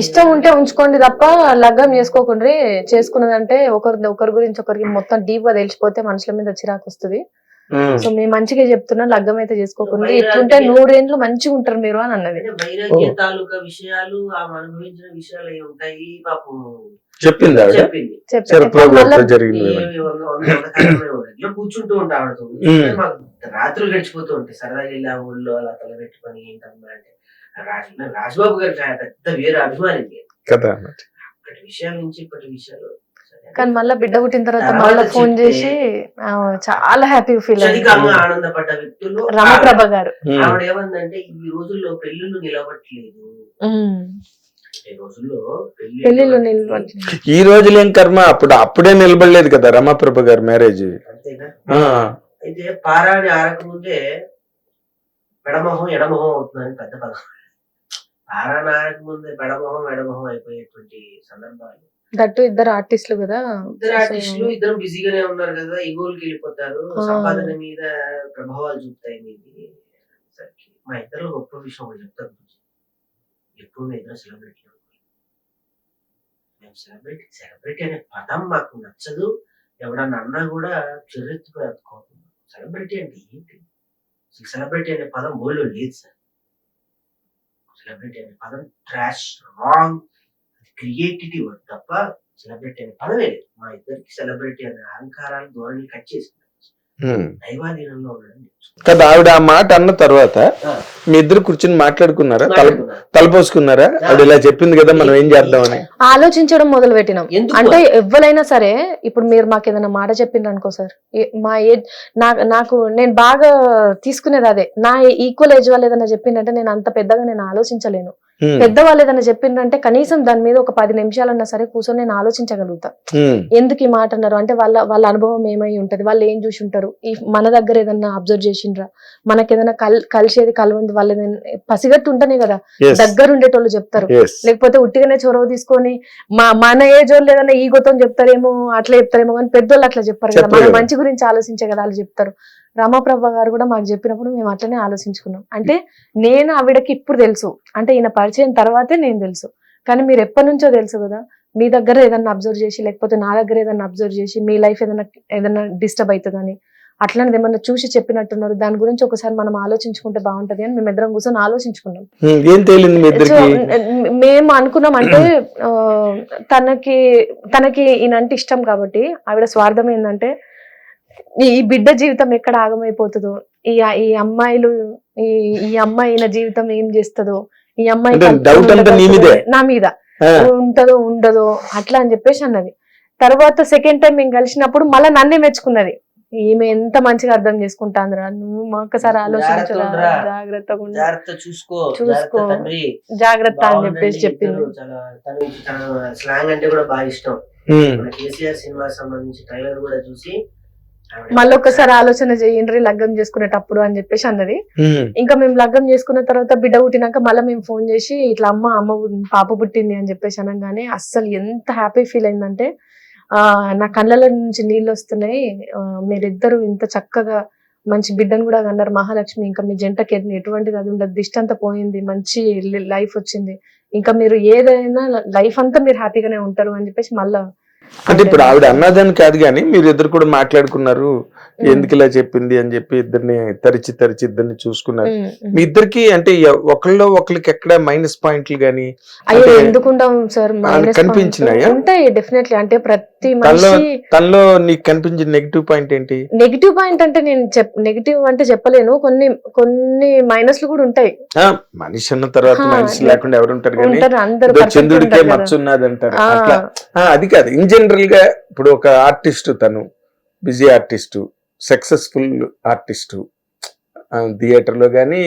D: ఇష్టం ఉంటే ఉంచుకోండి తప్ప లగ్గం చేసుకోకండి. చేసుకున్నదంటే ఒకరి గురించి ఒకరికి మొత్తం డీప్ గా తెలిసిపోతే మనుషుల మీద చిరాకు వస్తుంది. సో మేము మంచిగా చెప్తున్నా, లగ్గం అయితే చేసుకోకుండా. ఇట్లుంటే 100 ఏళ్ళు మంచిగా ఉంటారు మీరు అని అన్నది.
C: వైరాగ్య తాలూకా విషయాలు, ఆమె అనుభవించిన విషయాలు అవి ఉంటాయి. పాపం
A: చెప్పింది
C: కూర్చుంటూ ఉంటా ఆవిడతో. మాకు రాత్రులు గడిచిపోతూ ఉంటాయి. సరదాగా వెళ్ళి ఆ ఊళ్ళో అలా తల పెట్టుకొని ఏంటమ్మా అంటే, రాజబాబు గారు పెద్ద వేరే అభిమాని
A: కదా.
C: అప్పటి విషయాల నుంచి ఇప్పటి విషయాలు.
D: కానీ మళ్ళీ బిడ్డ పుట్టిన తర్వాత మళ్ళీ ఫోన్ చేసి చాలా హ్యాపీగా ఫీల్
C: అధికంగా ఆనందపడ్డ వ్యక్తులు
D: రమప్రభ గారు.
C: ఆవిడ ఏమందంటే, ఈ రోజుల్లో పెళ్లిళ్ళు నిలవట్లేదు, ఈ రోజుల్లో
D: పెళ్లిళ్ళు నిలవట్లేదు.
A: ఈ రోజులు ఏం కర్మ, అప్పుడే నిలబడలేదు కదా రమాప్రభ గారు మ్యారేజ్.
C: అంతేగా. అయితే పారాని ఆరకముందే పెడమొహం ఎడమొహం అవుతుందని పెద్ద పదం. పారాని ఆరకముందే పెడమొహం ఎడమొహం అయిపోయేటువంటి సందర్భాలు.
D: దట్టు ఇద్దరు ఆర్టిస్టులు కదా,
C: ఇద్దరు బిజీగానే ఉన్నారు కదా, ఈగోలకి వెళ్ళిపోతారు, సంపాదన మీద ప్రభావాలు చూపుతాయి మీది. మా ఇద్దరు గొప్ప విషయం ఒకటి చెప్తాను, ఎప్పుడు మేము ఇద్దరు సెలబ్రిటీ అనుకోవాలి. మేము సెలబ్రిటీ అనే పదం మాకు నచ్చదు. ఎవడన్నా అన్నా కూడా చెర్రెత్తుకు కోపం. సెలబ్రిటీ అంటే ఏంటి? సెలబ్రిటీ అనే పదం ఓళ్ళు లేదు సార్. సెలబ్రిటీ అనే పదం ట్రాష్, రాంగ్, క్రియేటివిటీ తప్ప సెలబ్రిటీ అనే పదమే లేదు. మా ఇద్దరికి సెలబ్రిటీ అనే అహంకారాలు, ధోరణి కట్ చేసి దైవాధీనంలో ఉండడం
A: కదా. ఆవిడ ఆ మాట అన్న తర్వాత మీ ఇద్దరు కూర్చుని మాట్లాడుకున్నారా, తలపోసుకున్నారా? ఆవిడ ఇలా చెప్పింది కదా, మనం ఏం చేద్దామని
D: ఆలోచించడం మొదలు పెట్టినాం. అంటే ఎవరైనా సరే, ఇప్పుడు మీరు మాకు ఏదైనా మాట చెప్పిండ్రు అనుకో సార్, మా ఏజ్ నాకు నేను బాగా తీసుకునేది అదే. నా ఈక్వల్ ఏజ్ వాళ్ళు ఏదైనా చెప్పిందంటే నేను అంత పెద్దగా నేను ఆలోచించలేను. పెద్దవాళ్ళు ఏదైనా చెప్పిండ్రంటే కనీసం దాని మీద ఒక 10 నిమిషాలన్నా సరే కూర్చొని నేను ఆలోచించగలుగుతా. ఎందుకు ఈ మాట అన్నారు అంటే వాళ్ళ అనుభవం ఏమై ఉంటది, వాళ్ళు ఏం చూసి ఉంటారు, ఈ మన దగ్గర ఏదన్నా అబ్జర్వ్ చేసిండ్రా, మనకి ఏదైనా కలిసేది కలవంది వాళ్ళు పసిగట్టు ఉంటేనే కదా దగ్గర ఉండేటోళ్ళు చెప్తారు. లేకపోతే ఉట్టిగానే చొరవ తీసుకొని మన ఏజ్ వాళ్ళు ఏదైనా ఈగోతో చెప్తారేమో, అట్లా చెప్తారేమో, కానీ పెద్దోళ్ళు అట్లా చెప్పారు కదా, మన మంచి గురించి ఆలోచించే కదా వాళ్ళు చెప్తారు. రమాప్రభ గారు కూడా మాకు చెప్పినప్పుడు మేము అట్లనే ఆలోచించుకున్నాం. అంటే నేను ఆవిడకి ఇప్పుడు తెలుసు, అంటే ఈయన పరిచయం తర్వాతే నేను తెలుసు, కానీ మీరు ఎప్పటి నుంచో తెలుసు కదా. మీ దగ్గర ఏదన్నా అబ్జర్వ్ చేసి, లేకపోతే నా దగ్గర ఏదన్నా అబ్జర్వ్ చేసి, మీ లైఫ్ ఏదైనా డిస్టర్బ్ అవుతుందని అట్లాంటిది ఏమన్నా చూసి చెప్పినట్టున్నారు. దాని గురించి ఒకసారి మనం ఆలోచించుకుంటే బాగుంటది అని మేము ఇద్దరం కూర్చొని ఆలోచించుకున్నాం. మేము అనుకున్నాం అంటే తనకి ఈయనంటే ఇష్టం కాబట్టి, ఆవిడ స్వార్థం ఏంటంటే ఈ బిడ్డ జీవితం ఎక్కడ ఆగమైపోతుందో, ఈ అమ్మాయిలు ఈ అమ్మాయి ఈయన జీవితం ఏం చేస్తుందో, ఈ అమ్మాయి నా మీద ఉంటదో ఉండదో అట్లా అని చెప్పేసి అన్నది. తర్వాత సెకండ్ టైం మేము కలిసినప్పుడు మళ్ళీ నన్నే మెచ్చుకున్నది. ఈమె ఎంత మంచిగా అర్థం చేసుకుంటాందిరా, నువ్వు ఒక్కసారి ఆలోచించరా, జాగ్రత్త చూసుకో జాగ్రత్త అని చెప్పేసి చెప్పింది.
C: స్లాంగ్ అంటే కూడా బాగా ఇష్టం. కేసీఆర్ సినిమా సంబంధించి ట్రైలర్ కూడా చూసి
D: మళ్ళీ ఒక్కసారి ఆలోచన చేయండి లగ్గం చేసుకునేటప్పుడు అని చెప్పేసి అన్నది. ఇంకా మేము లగ్గం చేసుకున్న తర్వాత బిడ్డ పుట్టినాక మళ్ళీ మేము ఫోన్ చేసి ఇట్లా అమ్మ పాప పుట్టింది అని చెప్పేసి అనగానే అస్సలు ఎంత హ్యాపీ ఫీల్ అయిందంటే, నా కళ్ళల నుంచి నీళ్ళు వస్తున్నాయి. మీరిద్దరు ఇంత చక్కగా మంచి బిడ్డను కూడా అన్నారు మహాలక్ష్మి, ఇంకా మీ జంటకి ఎటువంటిది అది ఉండదు, దిష్టి అంతా పోయింది, మంచి లైఫ్ వచ్చింది, ఇంకా మీరు ఏదైనా లైఫ్ అంతా మీరు హ్యాపీగానే ఉంటారు అని చెప్పేసి మళ్ళా.
A: అంటే ఇప్పుడు ఆవిడ అన్నదని కాదు కానీ మీరు ఇద్దరు కూడా మాట్లాడుకున్నారు, ఎందుకు ఇలా చెప్పింది అని చెప్పి ఇద్దరిని తరిచి ఇద్దరిని చూసుకున్నారు. మీ ఇద్దరికి అంటే ఒకళ్ళలో ఒకరికి ఎక్కడ మైనస్ పాయింట్లు గానీ
D: అయ్యో
A: అంటే
D: ఎందుకుంటాం సార్
A: కనిపించినాయా?
D: ఉంటాయి డెఫినెట్లీ. అంటే ప్రతి
A: తనలో
D: మనిషి
A: తనలో నీకు కనిపించిన నెగిటివ్ పాయింట్ ఏంటి?
D: నెగిటివ్ పాయింట్ అంటే నేను నెగిటివ్ అంటే చెప్పలేను, కొన్ని మైనస్లు కూడా ఉంటాయి.
A: మనిషి అన్న తర్వాత మైనస్ లేకుండా ఎవరు ఉంటారు కానీ
D: ఉంటారు, అందరూ
A: ఏదో
D: perfect
A: చంద్రుడికే
D: ఉంటారు కదా.
A: మచ్చ ఉన్నది అంటారు అట్లా. అది కాదు, ఇన్ జనరల్ గా ఇప్పుడు ఒక ఆర్టిస్ట్, తను busy artist, successful artist, theatre లో గానీ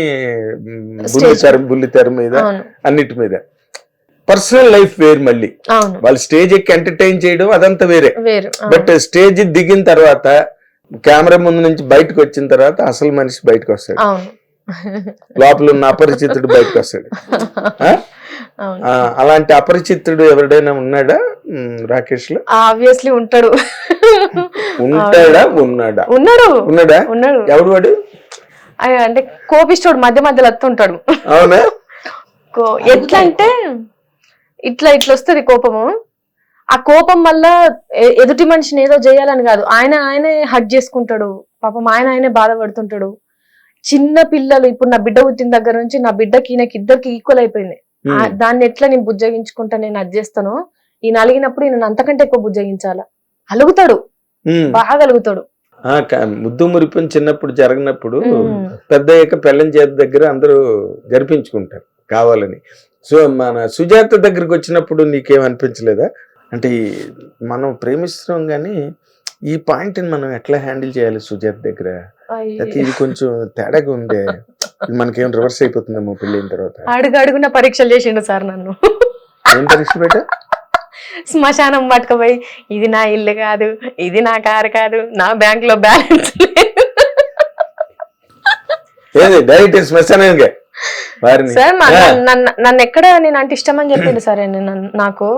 A: బుల్లితెర మీద
D: అవును
A: అన్నిటి మీద, పర్సనల్ లైఫ్ వేరు. మళ్ళీ
D: అవును
A: వాళ్ళు స్టేజ్ ఎక్కి ఎంటర్టైన్ చేయడం అదంతా వేరే.
D: వేరు.
A: బట్ స్టేజ్ దిగిన తర్వాత కెమెరా ముందు నుంచి బయటకు వచ్చిన తర్వాత అసలు మనిషి బయటకు వస్తాడు,
D: అవును
A: లోపల ఉన్న అపరిచితుడు బయటకు వస్తాడు.
D: అవును
A: అలాంటి అపరిచితుడు ఎవరిడైనా ఉన్నాడా రాకేష్ లో?
D: ఆబ్వియస్లీ ఉంటాడు.
A: ఉన్నాడా?
D: ఉన్నాడు.
A: ఎవడు వాడు?
D: అంటే కోపిస్తోడు, మధ్య మధ్యలో వస్తుంటాడు.
A: అవునా?
D: ఎట్లా అంటే ఇట్లా వస్తుంది కోపము. ఆ కోపం వల్ల ఎదుటి మనిషిని ఏదో చేయాలని కాదు, ఆయనే హర్ట్ చేసుకుంటాడు పాపం, ఆయనే బాధపడుతుంటాడు. చిన్న పిల్లలు, ఇప్పుడు నా బిడ్డ పుట్టిన దగ్గర నుంచి నా బిడ్డకి ఈయనకి ఇద్దరికి ఈక్వల్ అయిపోయింది. దాన్ని ఎట్లా నేను బుజ్జగించుకుంటా, నేను అది చేస్తాను. ఈయన అలిగినప్పుడు ఈయన అంతకంటే ఎక్కువ బుజ్జగించాలా. అలుగుతాడు, బాగా అలుగుతాడు.
A: ముద్దు మురిపం చిన్నప్పుడు జరగనప్పుడు పెద్ద అయ్యాక పెళ్ళం చేతి దగ్గర అందరూ జరిపించుకుంటారు కావాలని. సో మన సుజాత దగ్గరికి వచ్చినప్పుడు నీకేమనిపించలేదా? అంటే మనం ప్రేమిస్తున్నాం గానీ ఈ పాయింట్ ని మనం ఎట్లా హ్యాండిల్ చేయాలి సుజాత దగ్గర? అయితే ఇది కొంచెం తేడాగా ఉందే, మనకేం రివర్స్ అయిపోతుందేమో పెళ్ళైన తర్వాత.
D: అడుగున పరీక్షలు చేసిండు సార్ నన్ను.
A: ఏం పరీక్ష పెట్టా?
D: శ్మశానం పట్టుకుపోయి, ఇది నా ఇల్లు కాదు, ఇది నా కారు కాదు, నా బ్యాంక్ లో బ్యాలెన్స్ లేదు.
A: ఏది డైరెక్ట్ శ్మశానానికే
D: సార్ నన్ను ఎక్కడ నేను అంటే ఇష్టం అని చెప్పిండు సార్. నాకు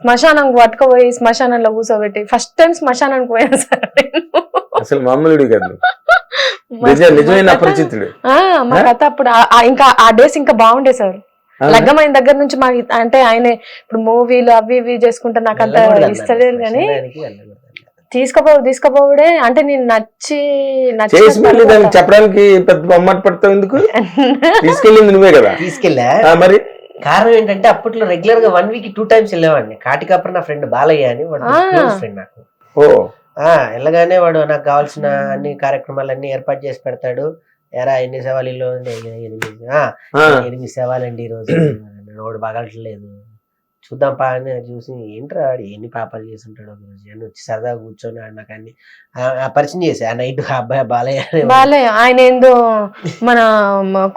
D: శ్మశానం పట్టుకుపోయి శ్మశానంలో కూర్చోబెట్టి ఫస్ట్ టైం శ్మశానానికి పోయాను సార్ నేను.
A: అసలు మామూలుడు కాదు, నిజమైన అపరిచితుడు.
D: మా కథ అప్పుడు ఇంకా ఆ డేస్ ఇంకా బాగుండే సార్. లగ్గమైన దగ్గర నుంచి మాకు అంటే ఆయన ఇప్పుడు మూవీలు అవి ఇవి చేసుకుంటే నాకు అంత ఇస్తలేదు కానీ తీసుకుపోవుడే అంటే నేను నచ్చి
A: చెప్పడానికి పెద్ద బొమ్మట పడతావు ఎందుకు? తీసుకెళ్ళింది నువ్వే కదా.
C: తీసుకెళ్ళా.
A: మరి
C: కారణం ఏంటంటే అప్పట్లో రెగ్యులర్ గా 1 week 2 times వెళ్ళేవాడిని. కాటికాపురం నా ఫ్రెండ్ బాలయ్య అని, వాడు క్లోజ్ ఫ్రెండ్ నాకు. వెళ్ళగానే వాడు నాకు కావాల్సిన అన్ని కార్యక్రమాలన్నీ ఏర్పాటు చేసి పెడతాడు. ఎరా ఎన్ని సేవలు ఇల్లు? 8 సేవలండి ఈరోజు, వాడు బాగట్లేదు, చూద్దాం పా అని చూసి, ఏంట్రా వాడు ఎన్ని పాపాలు చేస్తుంటాడు అని వచ్చి సరదాగా కూర్చొని నాకు అన్ని పరిచయం చేసి ఆ నైట్ అబ్బాయి బాలయ్య
D: ఆయన ఏందో మన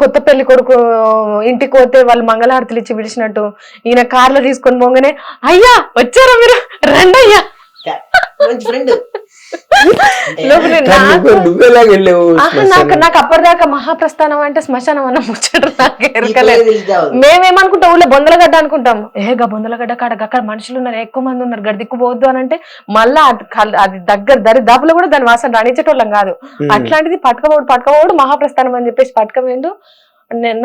D: కొత్త పెళ్లి కొడుకు ఇంటికి పోతే వాళ్ళు మంగళహారతులు ఇచ్చి పిలిచినట్టు ఈయన కార్లో తీసుకొని పోగానే, అయ్యా వచ్చారా మీరు, రండి అయ్యా.
C: మంచి ఫ్రెండ్.
D: నాకు అప్పటిదాకా మహాప్రస్థానం అంటే శ్మశానం అన్న ముచ్చట నాకు ఎరకలేదు. మేమేమనుకుంటాం, ఊళ్ళో బొందలగడ్డ అనుకుంటాం. ఏగా బొందలగడ్డ కాడ అక్కడ మనుషులు ఉన్నారు, ఎక్కువ మంది ఉన్నారు, గడి దిక్కుపోవద్దు అని అంటే మళ్ళా అది దగ్గర దరిదాపులో కూడా దాని వాసన రాణించేటోళ్ళం కాదు. అట్లాంటిది పట్టుకపోవడు మహాప్రస్థానం అని చెప్పేసి పట్టుకపోయిండు.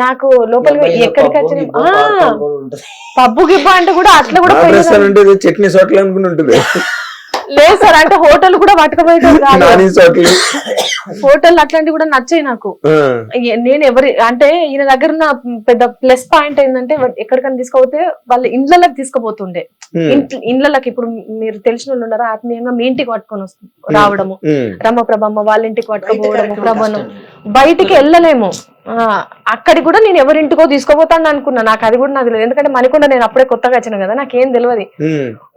D: నాకు లోపల ఎక్కడికి వచ్చిన పబ్బు గిబ్బ అంటే కూడా అట్లా కూడా
A: చట్నీ సోట్లు అనుకుని ఉంటుంది.
D: లేదు సార్, అంటే హోటల్ కూడా పట్టుకుపోయేటోళ్ళు కాదు, హోటల్ అట్లాంటివి కూడా నచ్చాయి నాకు. నేను అంటే ఈయన దగ్గర ఉన్న పెద్ద ప్లస్ పాయింట్ ఏంటంటే ఎక్కడికైనా తీసుకుపోతే వాళ్ళ ఇండ్లకి తీసుకుపోతుండే. ఇండ్లకి ఇప్పుడు మీరు తెలిసిన వాళ్ళు ఉన్నారా, ఆత్మీయంగా మీ ఇంటికి పట్టుకొని రావడము, రమప్రభమ్మ వాళ్ళ ఇంటికి పట్టుకోపోవడము, ప్రభను బయటికి వెళ్ళలేము. అక్కడికి కూడా నేను ఎవరింటికో తీసుకోపోతాను అనుకున్నా. నాకు అది కూడా నాకు తెలియదు, ఎందుకంటే మణికొండ నేను అప్పుడే కొత్తగా వచ్చిన కదా, నాకేం తెలియదు.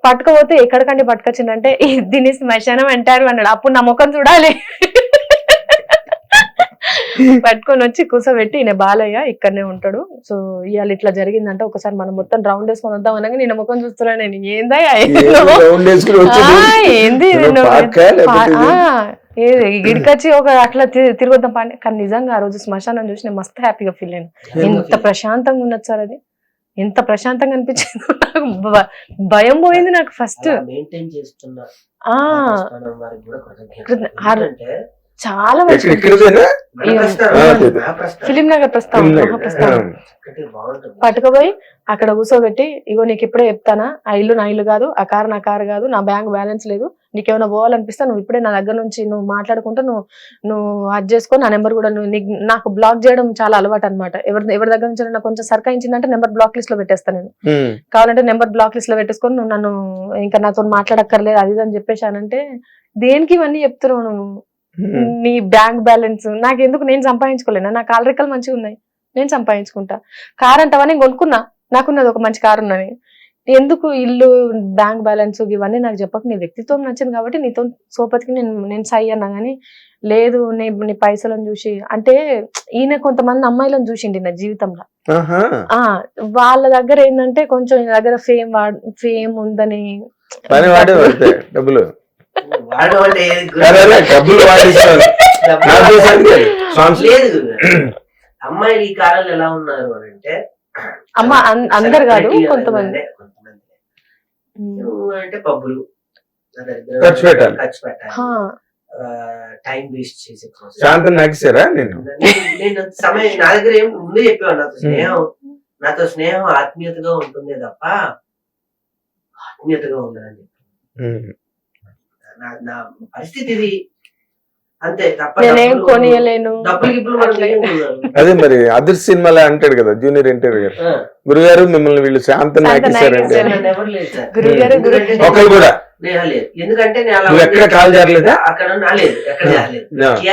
D: పట్టుకపోతే ఎక్కడికంటే పట్టుకొచ్చిందంటే దీన్ని శ్మశానం అంటారు అన్నాడు. అప్పుడు నా ముఖం చూడాలి. పట్టుకొని వచ్చి కూర్చోబెట్టి, ఈయన బాలయ్య ఇక్కడనే ఉంటాడు, సో ఇవాళ ఇట్లా జరిగిందంటే ఒకసారి మనం మొత్తం రౌండ్ వేసుకొని వద్దాం అనగా నేను ముఖం చూస్తున్నా. నేను ఏందా ఏంది గిడికొచ్చి ఒక అట్లా తిరగొద్దాం పని. కానీ నిజంగా ఆ రోజు శ్మశానం చూసి నేను మస్తు హ్యాపీగా ఫీల్ అయ్యాను. ఎంత ప్రశాంతంగా ఉన్నది సార్, అది ఎంత ప్రశాంతంగా అనిపించింది. నాకు భయం పోయింది నాకు ఫస్ట్. చాలా మంచి
A: ఇక్కడదేనా
D: ఫిలిం నగర్ ప్రస్తావన మహాప్రస్థానం
C: బాగుంటుంది.
D: పట్టుకుపోయి అక్కడ కూర్చోబెట్టి, ఇగో నీకు ఇప్పుడే చెప్తానా, ఆ ఇల్లు నా ఇల్లు కాదు, ఆ కారు నా కారు కాదు, నా బ్యాంక్ బ్యాలెన్స్ లేదు, నీకేమైనా పోవాలనిపిస్తా నువ్వు ఇప్పుడే నా దగ్గర నుంచి నువ్వు మాట్లాడుకుంటా, నువ్వు అది చేసుకో, నా నెంబర్ కూడా నాకు బ్లాక్ చేయడం చాలా అలవాటు అనమాట. ఎవరి దగ్గర నుంచి నాకు కొంచెం సర్కాయించిందంటే నెంబర్ బ్లాక్ లిస్ట్ లో పెట్టేస్తాను నేను. కావాలంటే నెంబర్ బ్లాక్ లిస్ట్ లో పెట్టేసుకొని నువ్వు నన్ను ఇంకా నాతో మాట్లాడక్కర్లేదు అది అని చెప్పేశానంటే, దేనికి ఇవన్నీ చెప్తున్నావు నువ్వు, నీ బ్యాంక్ బ్యాలెన్స్ నాకెందుకు, నేను సంపాదించుకోలేనా, నా కాలరెక్కలు మంచిగా ఉన్నాయి, నేను సంపాదించుకుంటా, కార్ అంటావా నేను కొనుక్కున్నా, నాకున్నది ఒక మంచి కారు ఉన్నది, ఎందుకు ఇల్లు బ్యాంక్ బ్యాలెన్స్ ఇవన్నీ నాకు చెప్పక, నీ వ్యక్తిత్వం నచ్చింది కాబట్టి నీతో సోపతికి నేను సై అన్నా గానీ, లేదు నీ పైసలను చూసి అంటే, ఈయన కొంతమంది అమ్మాయిలను చూసిండి నా జీవితంలో. వాళ్ళ దగ్గర ఏంటంటే కొంచెం ఈయన దగ్గర ఫేమ్ ఉందని
A: డబ్బులు
C: వాడడం అంటే
A: డబ్బులు
C: లేదు. అమ్మాయిలు ఈ కాలంలో ఎలా ఉన్నారు అని అంటే,
D: అమ్మ అందరు కాదు కొంతమంది
C: అంటే పబ్బులు
A: ఖర్చు పెట్టాలి,
C: టైం వేస్ట్ చేసే
A: శాంతం నాకిసారా నేను
C: సమయం నా దగ్గర ఏం ముందే చెప్పేవాడు, నాతో స్నేహం ఆత్మీయతగా ఉంటుంది తప్ప ఆత్మీయతగా ఉండదని చెప్పి. నా పరిస్థితి ఇది అంతే తప్ప
D: నేనేం కొనియలేను.
A: అదే మరి అదర్ సినిమాలో అంటాడు కదా జూనియర్ ఎన్టీఆర్ గారు, గురుగారు మిమ్మల్ని వీళ్ళు శాంతం నాకిసారంటే ఒకరు కూడా
C: లేదు. ఎందుకంటే
A: ఎక్కడ కాల్ జారలేదా,
C: అక్కడ లేదు, ఎక్కడ జారలేదు.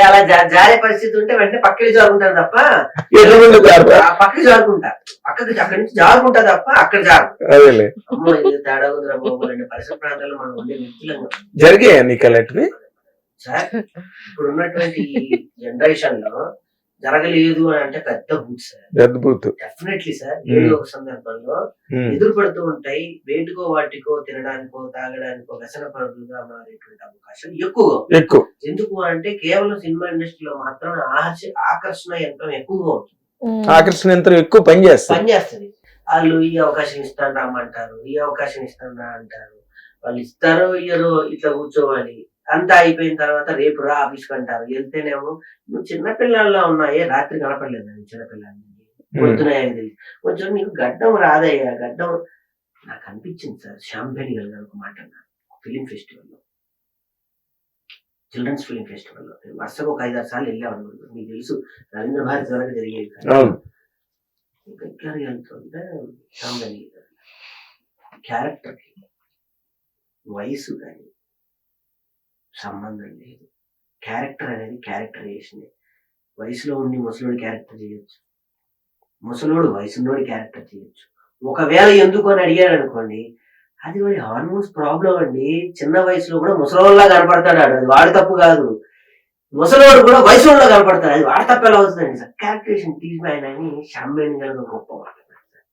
C: అలా జారే పరిస్థితి ఉంటే వెంటనే పక్కకి జారుకుంటాను తప్ప, పక్కకి జారుకుంటా, అక్కడి నుంచి జారుకుంటా తప్ప అక్కడ జారు. అమ్మో ఇది తేడా ఉందిరా బాబు, పరిసర ప్రాంతాల్లో మనం ఉండే వ్యక్తులంగా
A: జరిగాయా నీకు అలాంటివి?
C: సార్ ఇప్పుడు ఉన్నటువంటి జనరేషన్ లో జరగలేదు అని అంటే పెద్ద బూత్ సార్, డెఫినెట్లీ సార్. ఏదో ఒక సందర్భంలో ఎదురుపడుతూ ఉంటాయి. వేటికో వాటికో తినడానికో తాగడానికో వ్యసన పరులుగా మారేటువంటి అవకాశం ఎక్కువ. ఎందుకు అంటే కేవలం సినిమా ఇండస్ట్రీలో మాత్రం ఆకర్షణ యంత్రం ఎక్కువగా ఉంటుంది.
A: ఆకర్షణ యంత్రం ఎక్కువ పనిచేస్తుంది.
C: వాళ్ళు ఈ అవకాశం ఇస్తాను రామంటారు, ఈ అవకాశం ఇస్తాను రా అంటారు. వాళ్ళు ఇస్తారో ఇయ్యరో ఇట్లా కూర్చోవాలి, అంతా అయిపోయిన తర్వాత రేపు రా ఆఫీస్కి అంటారు. వెళ్తేనేమో నువ్వు చిన్నపిల్లల్లో ఉన్నాయే, రాత్రి కనపడలేదు చిన్నపిల్లల్ని, పొద్దునయ్యేది కొంచెం నీకు గడ్డం రాదయ్యా. గడ్డం నాకు అనిపించింది సార్, షాంపేన్ గారు ఒక మాట అన్నారు ఫిలిం ఫెస్టివల్లో, చిల్డ్రన్స్ ఫిలిం ఫెస్టివల్లో. వరుసగా ఒక 5-6 సార్లు వెళ్ళామనుకుంటున్నాను, మీకు తెలుసు రవీంద్ర భారతి వరకు జరిగేది. ఎట్లా వెళ్తుంటే షాంపేన్ క్యారెక్టర్ వయసు కానీ సంబంధం లేదు. క్యారెక్టర్ అనేది క్యారెక్టరైజేషన్. వయసులో ఉండి ముసలోడి క్యారెక్టర్ చేయొచ్చు, ముసలోడు వయసులోడి క్యారెక్టర్ చేయొచ్చు. ఒకవేళ ఎందుకు అని అడిగాడు అనుకోండి, అది వాడి హార్మోన్స్ ప్రాబ్లం అండి. చిన్న వయసులో కూడా ముసలోళ్ళలా కనపడతాడు, అది వాడి తప్పు కాదు. ముసలోడు కూడా వయసులో కనపడతాడు, అది వాడి తప్పు ఎలా అవుతుందండి సార్. క్యారెక్టరేషన్ తీసిపోయిన అని షాంబేన్ గారు గొప్ప మాట్లాడారు సార్.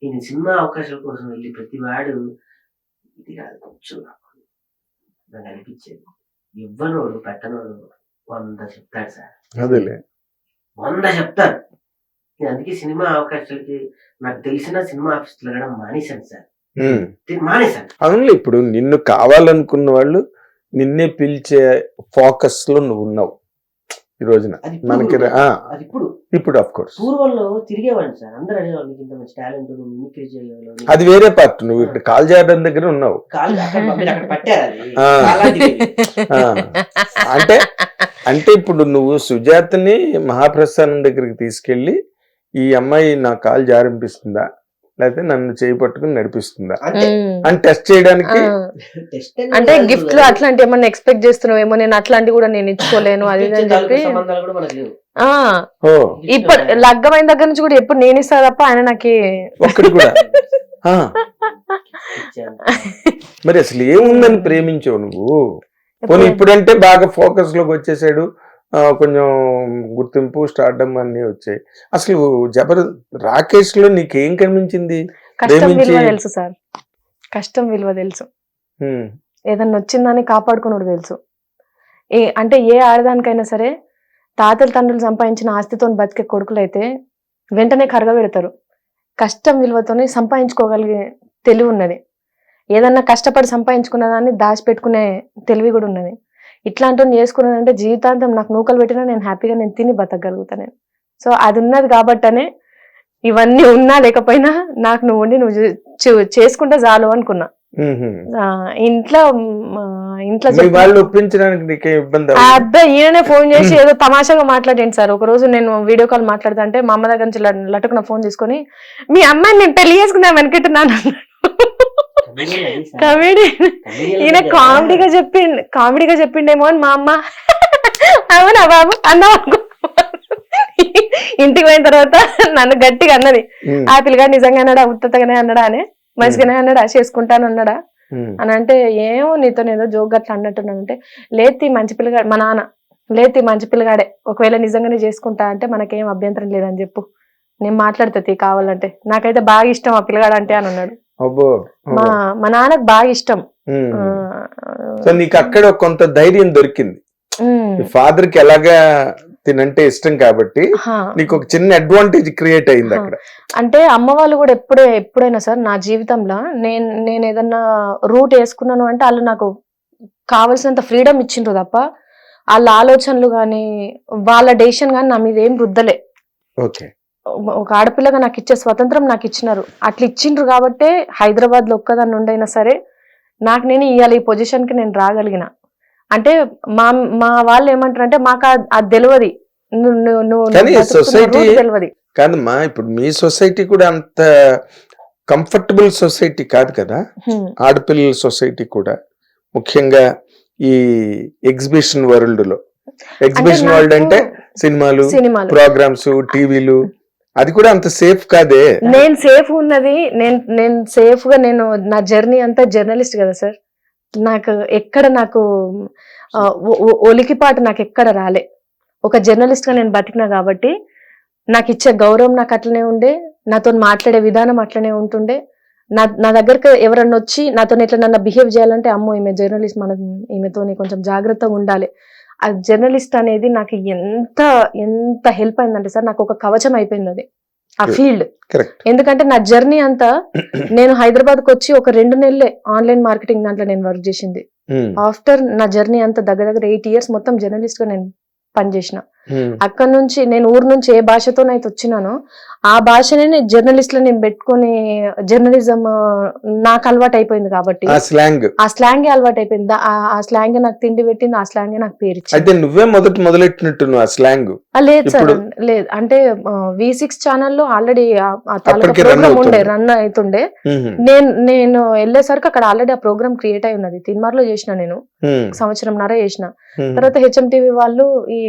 C: నేను సినిమా అవకాశాల కోసం వెళ్ళి ప్రతి వాడు ఇది కాదు కొంచెం నాకు అనిపించేది, ఇవ్వనోడు పెట్టనోడు 100 చెప్తాడు సార్, 100 చెప్తాడు. నేను అందుకే సినిమా అవకాశాలకి నాకు తెలిసిన సినిమా ఆఫీస్ వెళ్ళడం మానేశాను సార్, మానేశాను.
A: అవును, ఇప్పుడు నిన్ను కావాలనుకున్న వాళ్ళు నిన్నే పిలిచే ఫోకస్ లో నువ్వు ఉన్నావు ఈ రోజున. మనకి ఇప్పుడు ఆఫ్ కోర్స్
C: పూర్వంలో తిరిగేవాడిని సార్, అందరూ అనేవాళ్ళు ఇంత మంచి టాలెంట్ మిమిక్రీ చేయగలవు,
A: అది వేరే పార్ట్. నువ్వు ఇప్పుడు కాల్ చేయడం దగ్గర ఉన్నావు అంటే ఇప్పుడు నువ్వు సుజాతని మహాప్రస్థానం దగ్గరికి తీసుకెళ్లి, ఈ అమ్మాయి నా కాల్ జారింపిస్తుందా లేకపోతే నన్ను చేయి పట్టుకుని నడిపిస్తుందా అని టెస్ట్ చేయడానికి.
D: అంటే గిఫ్ట్ లో అట్లాంటి ఏమన్నా ఎక్స్పెక్ట్ చేస్తున్నావేమో, నేను అట్లాంటి కూడా నేను ఇచ్చుకోలేను అది అని చెప్పి. ఇప్పుడు లగ్గమైన దగ్గర నుంచి కూడా ఎప్పుడు నేను ఇస్తా తప్ప ఆయన నాకు
A: ఒక్కటి కూడా. మరి అసలు ఏముందని ప్రేమించావు నువ్వు? పోనీ ఇప్పుడంటే బాగా ఫోకస్ లోకి వచ్చేసాడు, కొంచెం గుర్తింపు స్టార్డమ్ అన్ని వచ్చాయి. అసలు రాకేష్ లో నీకేం కనిపించింది?
D: కష్టం విలువ తెలుసు సార్, కష్టం విలువ తెలుసు, ఏదన్నా వచ్చిందని కాపాడుకున్నాడు తెలుసు. అంటే ఏ ఆడదానికైనా సరే తాతల తండ్రులు సంపాదించిన ఆస్తితో బతికే కొడుకులైతే వెంటనే కరగబెడతారు. కష్టం విలువతోనే సంపాదించుకోగలిగే తెలివి ఉన్నది. ఏదన్నా కష్టపడి సంపాదించుకున్న దాన్ని దాచిపెట్టుకునే తెలివి కూడా ఉన్నది. ఇట్లాంటి చేసుకున్నానంటే జీవితాంతం నాకు నూకలు పెట్టినా నేను హ్యాపీగా నేను తిని బతకగలుగుతా నేను. సో అది ఉన్నది కాబట్టనే ఇవన్నీ ఉన్నా లేకపోయినా నాకు నువ్వు ఉండి నువ్వు చేసుకుంటే చాలు అనుకున్నా. ఇంట్లో
A: మీ వాళ్ళు ఒప్పించడానికి నీకే ఇబ్బంది అవ్వదా?
D: అబ్బాయి ఈయననే ఫోన్ చేసి ఏదో తమాషాగా మాట్లాడండి సార్. ఒక రోజు నేను వీడియో కాల్ మాట్లాడుతా అంటే మా అమ్మ దగ్గర నుంచి లటుకున్న ఫోన్ తీసుకొని మీ అమ్మాయిని నేను పెళ్లి చేసుకుందాం అనుకుంటున్నాను కామెడీ. ఈయన కామెడీగా చెప్పిండేమో అని మా అమ్మ అవునా బాబు అన్నావు అనుకో. ఇంటికి పోయిన తర్వాత నన్ను గట్టిగా అన్నది, ఆ పిల్లగాడు నిజంగా అన్నాడా ఉత్తగానే అన్నాడా అని, మంచిగానే అన్నాడా చేసుకుంటాను అన్నాడా అని అంటే, ఏమో నీతో ఏదో జోక్ అట్లా అన్నట్టున్నానంటే, లేతి మంచి పిల్లగాడు మా నాన్న, లేతి మంచి పిల్లగాడే, ఒకవేళ నిజంగానే చేసుకుంటా అంటే మనకేం అభ్యంతరం లేదని చెప్పు, నేను మాట్లాడుతుంది కావాలంటే, నాకైతే బాగా ఇష్టం ఆ పిల్లగాడు అంటే అని అన్నాడు. మా నాన్నకు బాగా ఇష్టం.
A: సో నీకు అక్కడ కొంత ధైర్యం దొరికింది, ఫాదర్ కి ఎలాగా తినంటే ఇష్టం కాబట్టి నీకు ఒక చిన్న అడ్వాంటేజ్ క్రియేట్ అయింది అక్కడ.
D: అంటే అమ్మ వాళ్ళు కూడా ఎప్పుడైనా సార్ నా జీవితంలో నేను ఏదన్నా రూట్ వేసుకున్నాను అంటే వాళ్ళు నాకు కావలసినంత ఫ్రీడమ్ ఇచ్చిండ్రు తప్ప వాళ్ళ ఆలోచనలు గాని వాళ్ళ డెసిషన్ గాని నా మీద ఏం రుద్దలే.
A: ఓకే,
D: ఒక ఆడపిల్లగా నాకు ఇచ్చే స్వతంత్రం నాకు ఇచ్చినారు. అట్లా ఇచ్చిండ్రు కాబట్టే హైదరాబాద్ లో ఒక్కదాన్ని ఉండైనా సరే నాకు నేను ఇవాళ ఈ పొజిషన్ కి నేను రాగలిగిన. అంటే మా వాళ్ళు ఏమంటారు అంటే మాకు అది తెలియదు, తెలియదు
A: కాదమ్మా. ఇప్పుడు మీ సొసైటీ కూడా అంత కంఫర్టబుల్ సొసైటీ కాదు కదా, ఆడపిల్లల సొసైటీ కూడా. ముఖ్యంగా ఈ ఎగ్జిబిషన్ వరల్డ్ లో, ఎగ్జిబిషన్ వరల్డ్ అంటే సినిమాలు, ప్రోగ్రామ్స్, టీవీలు, అది కూడా అంత సేఫ్ కాదే.
D: నేను సేఫ్ ఉన్నది, నేను సేఫ్ గా నేను నా జర్నీ అంతా జర్నలిస్ట్ కదా సార్. నాకు ఎక్కడ నాకు ఒలికిపాటు నాకు ఎక్కడ రాలే. ఒక జర్నలిస్ట్ గా నేను బతికినా కాబట్టి నాకు ఇచ్చే గౌరవం నాకు అట్లనే ఉండే, నాతో మాట్లాడే విధానం అట్లనే ఉంటుండే. నా దగ్గరకు ఎవరన్నా వచ్చి నాతో ఇట్లా నన్ను బిహేవ్ చేయాలంటే అమ్మో ఈమె జర్నలిస్ట్, ఈమెతో కొంచెం జాగ్రత్తగా ఉండాలి. ఆ జర్నలిస్ట్ అనేది నాకు ఎంత హెల్ప్ అయిందంటే సార్, నాకు ఒక కవచం అయిపోయింది అది ఆ ఫీల్డ్. ఎందుకంటే నా జర్నీ అంతా నేను హైదరాబాద్ కు వచ్చి ఒక 2 నెలలే ఆన్లైన్ మార్కెటింగ్ దాంట్లో నేను వర్క్ చేసింది. ఆఫ్టర్ నా జర్నీ అంతా దగ్గర 8 years మొత్తం జర్నలిస్ట్ గా నేను పనిచేసిన. అక్కడ నుంచి నేను ఊరు నుంచి ఏ భాషతోనైతే వచ్చినానో ఆ భాషనే నేను జర్నలిస్ట్ లో నేను పెట్టుకుని జర్నలిజం నాకు అలవాటు అయిపోయింది కాబట్టి ఆ స్లాంగ్ అలవాటు అయిపోయింది. ఆ స్లాంగ్ నాకు తిండి పెట్టింది, ఆ స్లాంగ్ నాకు పేరు ఇచ్చింది.
A: నువ్వే మొదలెట్టినట్టు ఆ స్లాంగ్
D: లేదు సార్, లేదు అంటే V6 ఛానల్లో ఆల్రెడీ ప్రోగ్రామ్ ఉండే, రన్ అవుతుండే. నేను వెళ్ళేసరికి అక్కడ ఆల్రెడీ ఆ ప్రోగ్రామ్ క్రియేట్ అయి ఉన్నది. తిన్మార్లో చేసిన నేను సంవత్సరంన్నర చేసిన. తర్వాత HMTV వాళ్ళు, ఈ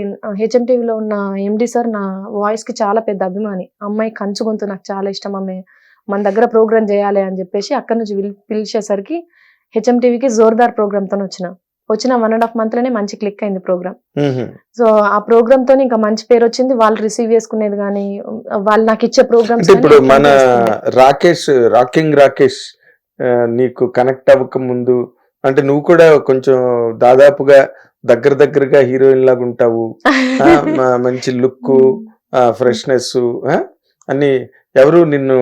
D: HMTVలో ఉన్న MD సార్ నా వాయిస్ కి చాలా పెద్ద అభిమాని. అమ్మాయి కంచు గొంతు నాకు చాలా ఇష్టం, అమ్మాయి మన దగ్గర ప్రోగ్రామ్ చేయాలి అని చెప్పేసి అక్కడ నుంచి పిలిచేసరికి HMTVకి జోర్దార్ ప్రోగ్రామ్ తో వచ్చిన 1.5 month లోనే మంచి క్లిక్ అయింది ప్రోగ్రామ్. సో ఆ ప్రోగ్రామ్ తో ఇంకా మంచి పేరు వచ్చింది. వాళ్ళు రిసీవ్ చేసుకునేది కానీ వాళ్ళు నాకు ఇచ్చే ప్రోగ్రామ్స్.
A: ఇప్పుడు మన రాకింగ్ రాకేష్ నీకు కనెక్ట్ అవ్వక ముందు అంటే నువ్వు కూడా కొంచెం దాదాపుగా దగ్గరగా హీరోయిన్ లాగా ఉంటావు, మంచి లుక్, ఫ్రెష్నెస్ అన్ని. ఎవరు నిన్ను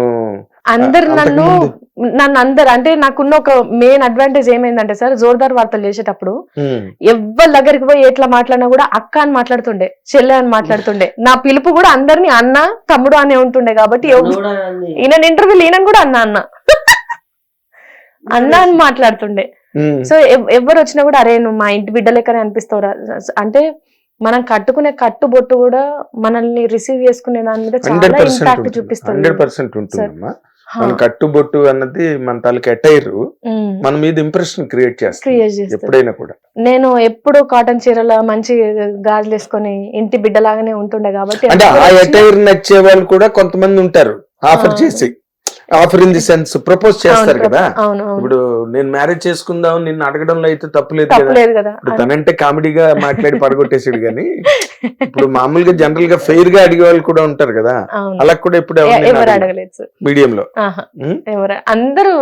D: అందరు నన్ను అందరు అంటే నాకున్న ఒక మెయిన్ అడ్వాంటేజ్ ఏమైందంటే సార్, జోర్దార్ వార్తలు చేసేటప్పుడు ఎవరి దగ్గరికి పోయి ఎట్లా మాట్లాడినా కూడా అక్క అని మాట్లాడుతుండే, చెల్లె అని మాట్లాడుతుండే. నా పిలుపు కూడా అందరినీ అన్న, తమ్ముడు అనే ఉంటుండే. కాబట్టి ఈయన ఇంటర్వ్యూలు ఈయన కూడా అన్న అని మాట్లాడుతుండే. సో ఎవరు వచ్చినా కూడా అరే నువ్వు మా ఇంటి బిడ్డ లెక్కనే అనిపిస్తావురా. అంటే మనం కట్టుకునే కట్టుబొట్టు కూడా మనల్ని రిసీవ్ చేసుకునే దాని మీద చాలా ఇంపాక్ట్ చూపిస్తుంది.
A: 100% ఉంటుందమ్మా. మన కట్టుబొట్టు అన్నది మన తాలూకు అటైర్ మన మీద ఇంప్రెషన్ క్రియేట్ చేస్తుంది ఎప్పుడైనా కూడా.
D: నేను ఎప్పుడు కాటన్ చీరల మంచి గాజులు వేసుకొని ఇంటి బిడ్డలాగానే ఉంటుండే కాబట్టి.
A: అంటే ఆ అటైర్ నచ్చే వాళ్ళు కూడా కొంతమంది ఉంటారు, ఆఫర్ చేసి, offer in the sense propose చేస్తారు కదా. ఇప్పుడు నేను మ్యారేజ్ చేసుకుందాం నిన్ను అడగడంలో అయితే తప్పులేదు కదా. ఇప్పుడు తనంటే కామెడీగా మాట్లాడి పడగొట్టేసాడు కానీ ఇప్పుడు మామూలుగా జనరల్ గా ఫెయిర్ గా అడిగే వాళ్ళు కూడా ఉంటారు కదా, అలా కూడా ఇప్పుడు
D: ఎవరు అడగలేదు
A: మీడియంలో.
D: ఎవరు అందరూ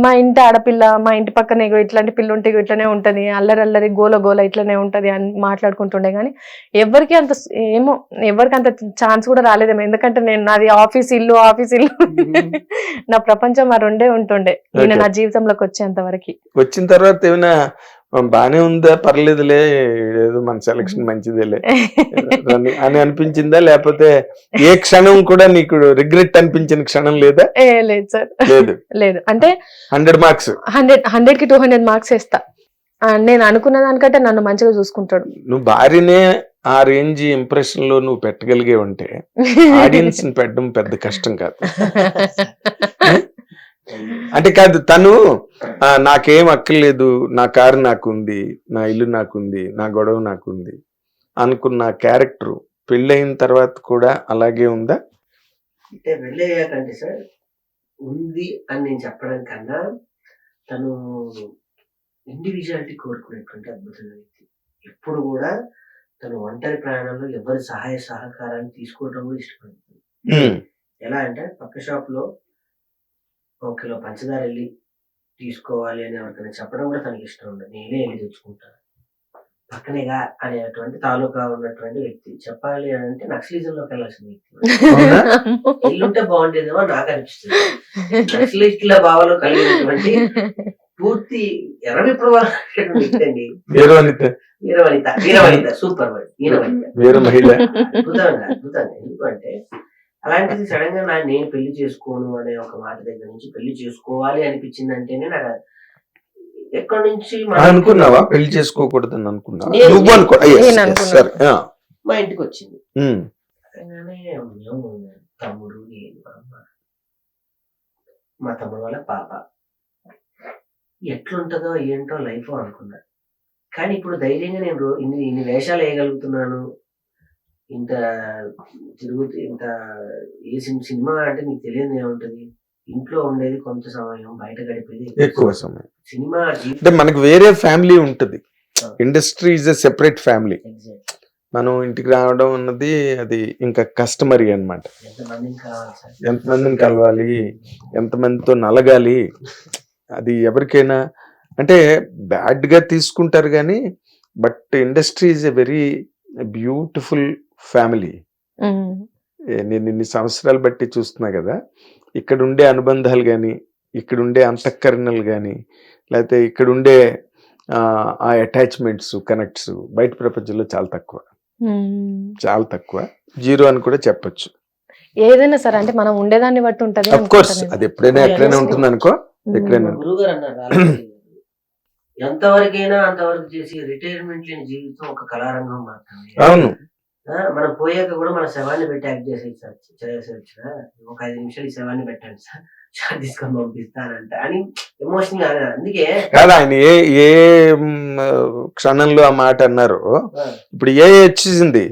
D: మా ఇంటి ఆడపిల్ల, మా ఇంటి పక్కన ఇట్లాంటి పిల్ల ఉంటే ఇట్లానే ఉంటది, అల్లరి గోల ఇట్లానే ఉంటది అని మాట్లాడుకుంటుండే. కానీ ఎవరికి అంత ఎవరికి అంత ఛాన్స్ కూడా రాలేదేమో. ఎందుకంటే నేను నాది ఆఫీస్ ఇల్లు నా ప్రపంచం ఆ రెండే ఉంటుండే ఈయన నా జీవితంలోకి వచ్చేంత వరకు.
A: వచ్చిన తర్వాత ఏమైనా బానే ఉందా, పర్లేదులే, ఏదో మన సెలక్షన్ మంచిదేలే అని అనిపించిందా? లేకపోతే ఏ క్షణం కూడా నీకు రిగ్రెట్ అనిపించిన క్షణం లేదా?
D: లేదు సార్,
A: లేదు.
D: లేదు. అంటే
A: 100 మార్క్స్
D: 100కి 200 మార్క్స్ వేస్తా. నేను అనుకున్న దానికంటే నన్ను మంచిగా చూసుకుంటాడు.
A: నువ్వు భార్యనే ఆ రేంజ్ ఇంప్రెషన్ లో నువ్వు పెట్టగలిగే ఉంటే ఆడియన్స్ ని పెట్టడం పెద్ద కష్టం కాదు. అంటే కాదు, తను నాకేం అక్కర్లేదు, నా కారు నాకుంది, నా ఇల్లు నాకుంది, నా గొడవ నాకుంది అనుకున్న క్యారెక్టర్ పెళ్ళయిన తర్వాత కూడా అలాగే ఉందా?
C: అంటే వెళ్ళయ్యాకంటే సార్ ఉంది అని నేను చెప్పడం కన్నా తను ఇండివిజువాలిటీ కోరుకునేటువంటి అద్భుతమైన వ్యక్తి. ఎప్పుడు కూడా తను ఒంటరి ప్రయాణంలో ఎవరి సహాయ సహకారాన్ని తీసుకోవడం కూడా ఇష్టపడుతుంది. ఎలా అంటే పక్క షాప్ లో 1 కిలో పంచదార వెళ్ళి తీసుకోవాలి అని ఎవరికైనా చెప్పడం కూడా తనకి ఇష్టం ఉండదు. నేనే వెళ్ళి తెచ్చుకుంటాను పక్కనేగా అనేటువంటి తాలూకా ఉన్నటువంటి వ్యక్తి. చెప్పాలి అని అంటే నక్సలిజంలోకి వెళ్ళాల్సిన వ్యక్తి. ఎల్లుంటే బాగుండేదేమో నాకు అనిపిస్తుంది. నక్సలిస్టుల భావాలు కలిగినటువంటి పూర్తి ఎర్రవిప్లవ వ్యక్తి అండి వీరవనిత. Super word వీరవనిత. అద్భుతంగా. ఎందుకంటే అలాంటిది సడన్ గా నేను పెళ్లి చేసుకోను అనే ఒక మాట దగ్గర నుంచి పెళ్లి చేసుకోవాలి అనిపించింది అంటేనే నాకు ఎక్కడి నుంచి
A: అనుకున్నావా పెళ్లి చేసుకోకూడదని అనుకున్నావా?
C: మా ఇంటికి వచ్చింది. తమ్ముడు, మా తమ్ముడు వాళ్ళ పాప, ఎట్లుంటదో ఏంటో లైఫ్ అనుకున్నా. కానీ ఇప్పుడు ధైర్యంగా నేను ఇన్ని వేషాలు వేయగలుగుతున్నాను. ఇంత ఇంత ఏ సినిమా అంటే నీకు తెలియదు ఏముంటది. ఇంట్లో ఉండేది కొంత సమయం, బయట గడిపేది
A: ఎక్కువ సమయం.
C: సినిమా
A: అంటే మనకు వేరే ఫ్యామిలీ ఉంటది. Industry is a separate family. మనం ఇంటికి రావడం అన్నది అది ఇంకా కస్టమరీ అన్నమాట. ఎంతమందిని కలవాలి, ఎంతమందితో నలగాలి, అది ఎవరికైనా అంటే బ్యాడ్ గా తీసుకుంటారు కానీ but industry is a very beautiful family. నేను ఇన్ని సంవత్సరాలు బట్టి చూస్తున్నా కదా, ఇక్కడ ఉండే అనుబంధాలు కానీ, ఇక్కడ ఉండే అంతఃకరణలు కానీ, లేకపోతే ఇక్కడ ఉండే ఆ అటాచ్మెంట్స్, కనెక్ట్స్ బయట ప్రపంచంలో చాలా తక్కువ, జీరో అని కూడా చెప్పొచ్చు.
D: ఏదైనా సరే అంటే మనం ఉండేదాన్ని బట్టి ఉంటది.
A: ఆఫ్ కోర్స్ అది ఎక్కడైనా ఉంటుంది అనుకో. ఎక్కడైనా
C: గురుగారు అన్నారు ఎంతవరకైనా అంతవరకు చేసి రిటైర్మెంట్ లేని జీవితం ఒక కళారంగం మాత్రమే.
A: అవును,
C: మనం పోయాక కూడా మన శవాన్ని పెట్టి యాక్ట్ చేసేయచ్చు. ఒక 5 నిమిషాలు ఈ శవాన్ని పెట్టండి సార్, షాట్ తీసుకొని పంపిస్తానంట అని ఎమోషన్. అందుకే
A: కాదు ఆయన ఏ క్షణంలో ఆ మాట అన్నారు. ఇప్పుడు వచ్చేసింది,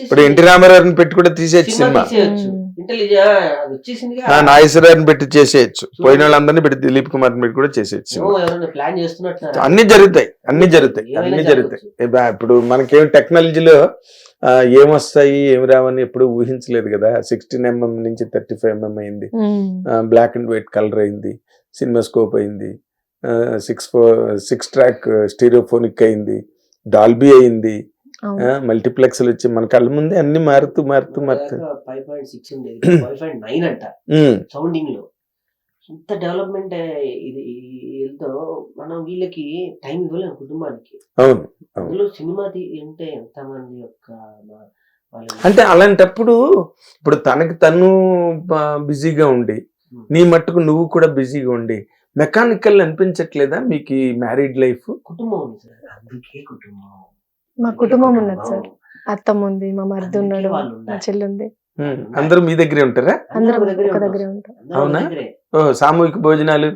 A: ఇప్పుడు ఎన్టీ రామారావుని పెట్టి కూడా తీసేయచ్చు సినిమా, నాగేశ్వరరావుని పెట్టి చేసేయచ్చు, పోయిన వాళ్ళందరినీ పెట్టి దిలీప్ కుమార్ పెట్టి కూడా చేసేయచ్చు. అన్ని జరుగుతాయి. ఇప్పుడు మనకేం టెక్నాలజీలో ఏమొస్తాయి ఏమి రావని ఎప్పుడు ఊహించలేదు కదా. 16mm నుంచి 35mm అయింది, బ్లాక్ అండ్ వైట్ కలర్ అయింది, సినిమా స్కోప్ అయింది, 6 ట్రాక్ స్టీరియోఫోనిక్ అయింది, డాల్బీ అయింది, మల్టీప్లెక్స్ వచ్చి మన కళ్ళ ముందే అన్ని మారుతూ
C: 5.6 ఉండేది 5.9 అంట సౌండింగ్ లో. ఇంత డెవలప్మెంట్ ఇది మనం వీళ్ళకి టైం ఇవ్వలేము కుటుంబానికి.
A: అవును,
C: అందులో సినిమా అంటే ఎంతమంది యొక్క
A: అంటే అలాంటప్పుడు ఇప్పుడు తను బిజీగా ఉండి నీ మట్టుకు నువ్వు కూడా బిజీగా ఉండి మెకానికల్ అనిపించట్లేదా మీకు ఈ మ్యారీడ్ లైఫ్?
C: కుటుంబం ఉంది సార్, అందుకే కుటుంబం.
D: మా కుటుంబం ఉన్నది సార్, అత్తమ్మ ఉంది, మా మరిది ఉన్నాడు, మా చెల్లి ఉంది.
A: అందరూ మీ దగ్గరే ఉంటారా?
D: అందరం ఒక దగ్గరే ఉంటాం.
A: అవునా? సామూహిక భోజనాలు,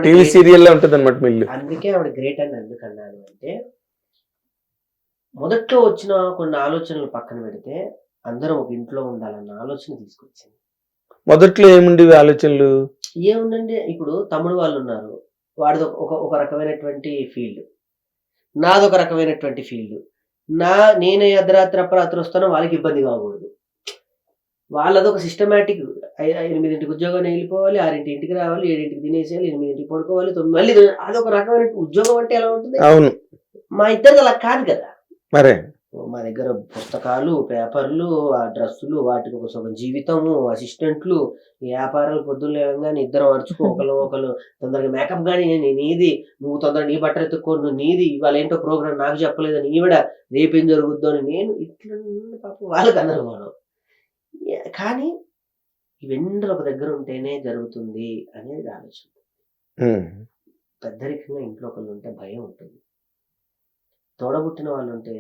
A: టీవీ సీరియల్ లా ఉంటది అనమాట మీ ఇల్లు.
C: అందుకే ఆవిడ గ్రేట్ అని ఎందుకన్నాను అంటే, మొదట్లో వచ్చిన కొన్ని ఆలోచనలు పక్కన పెడితే అందరం ఒక ఇంట్లో ఉండాలన్న ఆలోచన తీసుకొచ్చింది.
A: మొదట్లో ఏముండేవి ఆలోచనలు?
C: ఏముందండి, ఇప్పుడు తమ్ముడు వాళ్ళు ఉన్నారు, వాడిది ఒక రకమైనటువంటి ఫీల్డ్, నాదొక రకమైనటువంటి ఫీల్డ్. నేను అర్ధరాత్రి వస్తానో వాళ్ళకి ఇబ్బంది కాకూడదు. వాళ్ళదొక సిస్టమేటిక్ 8ంటికి ఉద్యోగాన్ని వెళ్ళిపోవాలి, 6ంటి ఇంటికి రావాలి, 7ంటికి తినేసేయాలి, 8ంటికి పడుకోవాలి, 9 మళ్ళీ అదొక రకమైన ఉద్యోగం అంటే ఎలా ఉంటుంది?
A: అవును,
C: మా ఇద్దరిది అలా కాదు కదా.
A: మరే
C: మా దగ్గర పుస్తకాలు, పేపర్లు, ఆ డ్రెస్సులు, వాటికి ఒక సగం జీవితము, అసిస్టెంట్లు, ఈ వ్యాపారాలు పొద్దున్న లేవగానే ఇద్దరం అరుచుకో ఒకళ్ళు తొందరగా మేకప్ కానీ నీది, నువ్వు తొందరగా నీ బట్టలు ఎత్తుక్కో, నువ్వు నీది, ఇవాళ ఏంటో ప్రోగ్రామ్ నాకు చెప్పలేదని ఈవిడ, రేపేం జరుగుద్దో అని నేను, ఇట్లా పాపం వాళ్ళకి అందరం. కానీ ఇవన్నీ ఒక దగ్గర ఉంటేనే జరుగుతుంది అనేది ఆలోచన. పెద్దరికంగా ఇంట్లో ఒకళ్ళు ఉంటే భయం ఉంటుంది, తోడబుట్టిన వాళ్ళు ఉంటే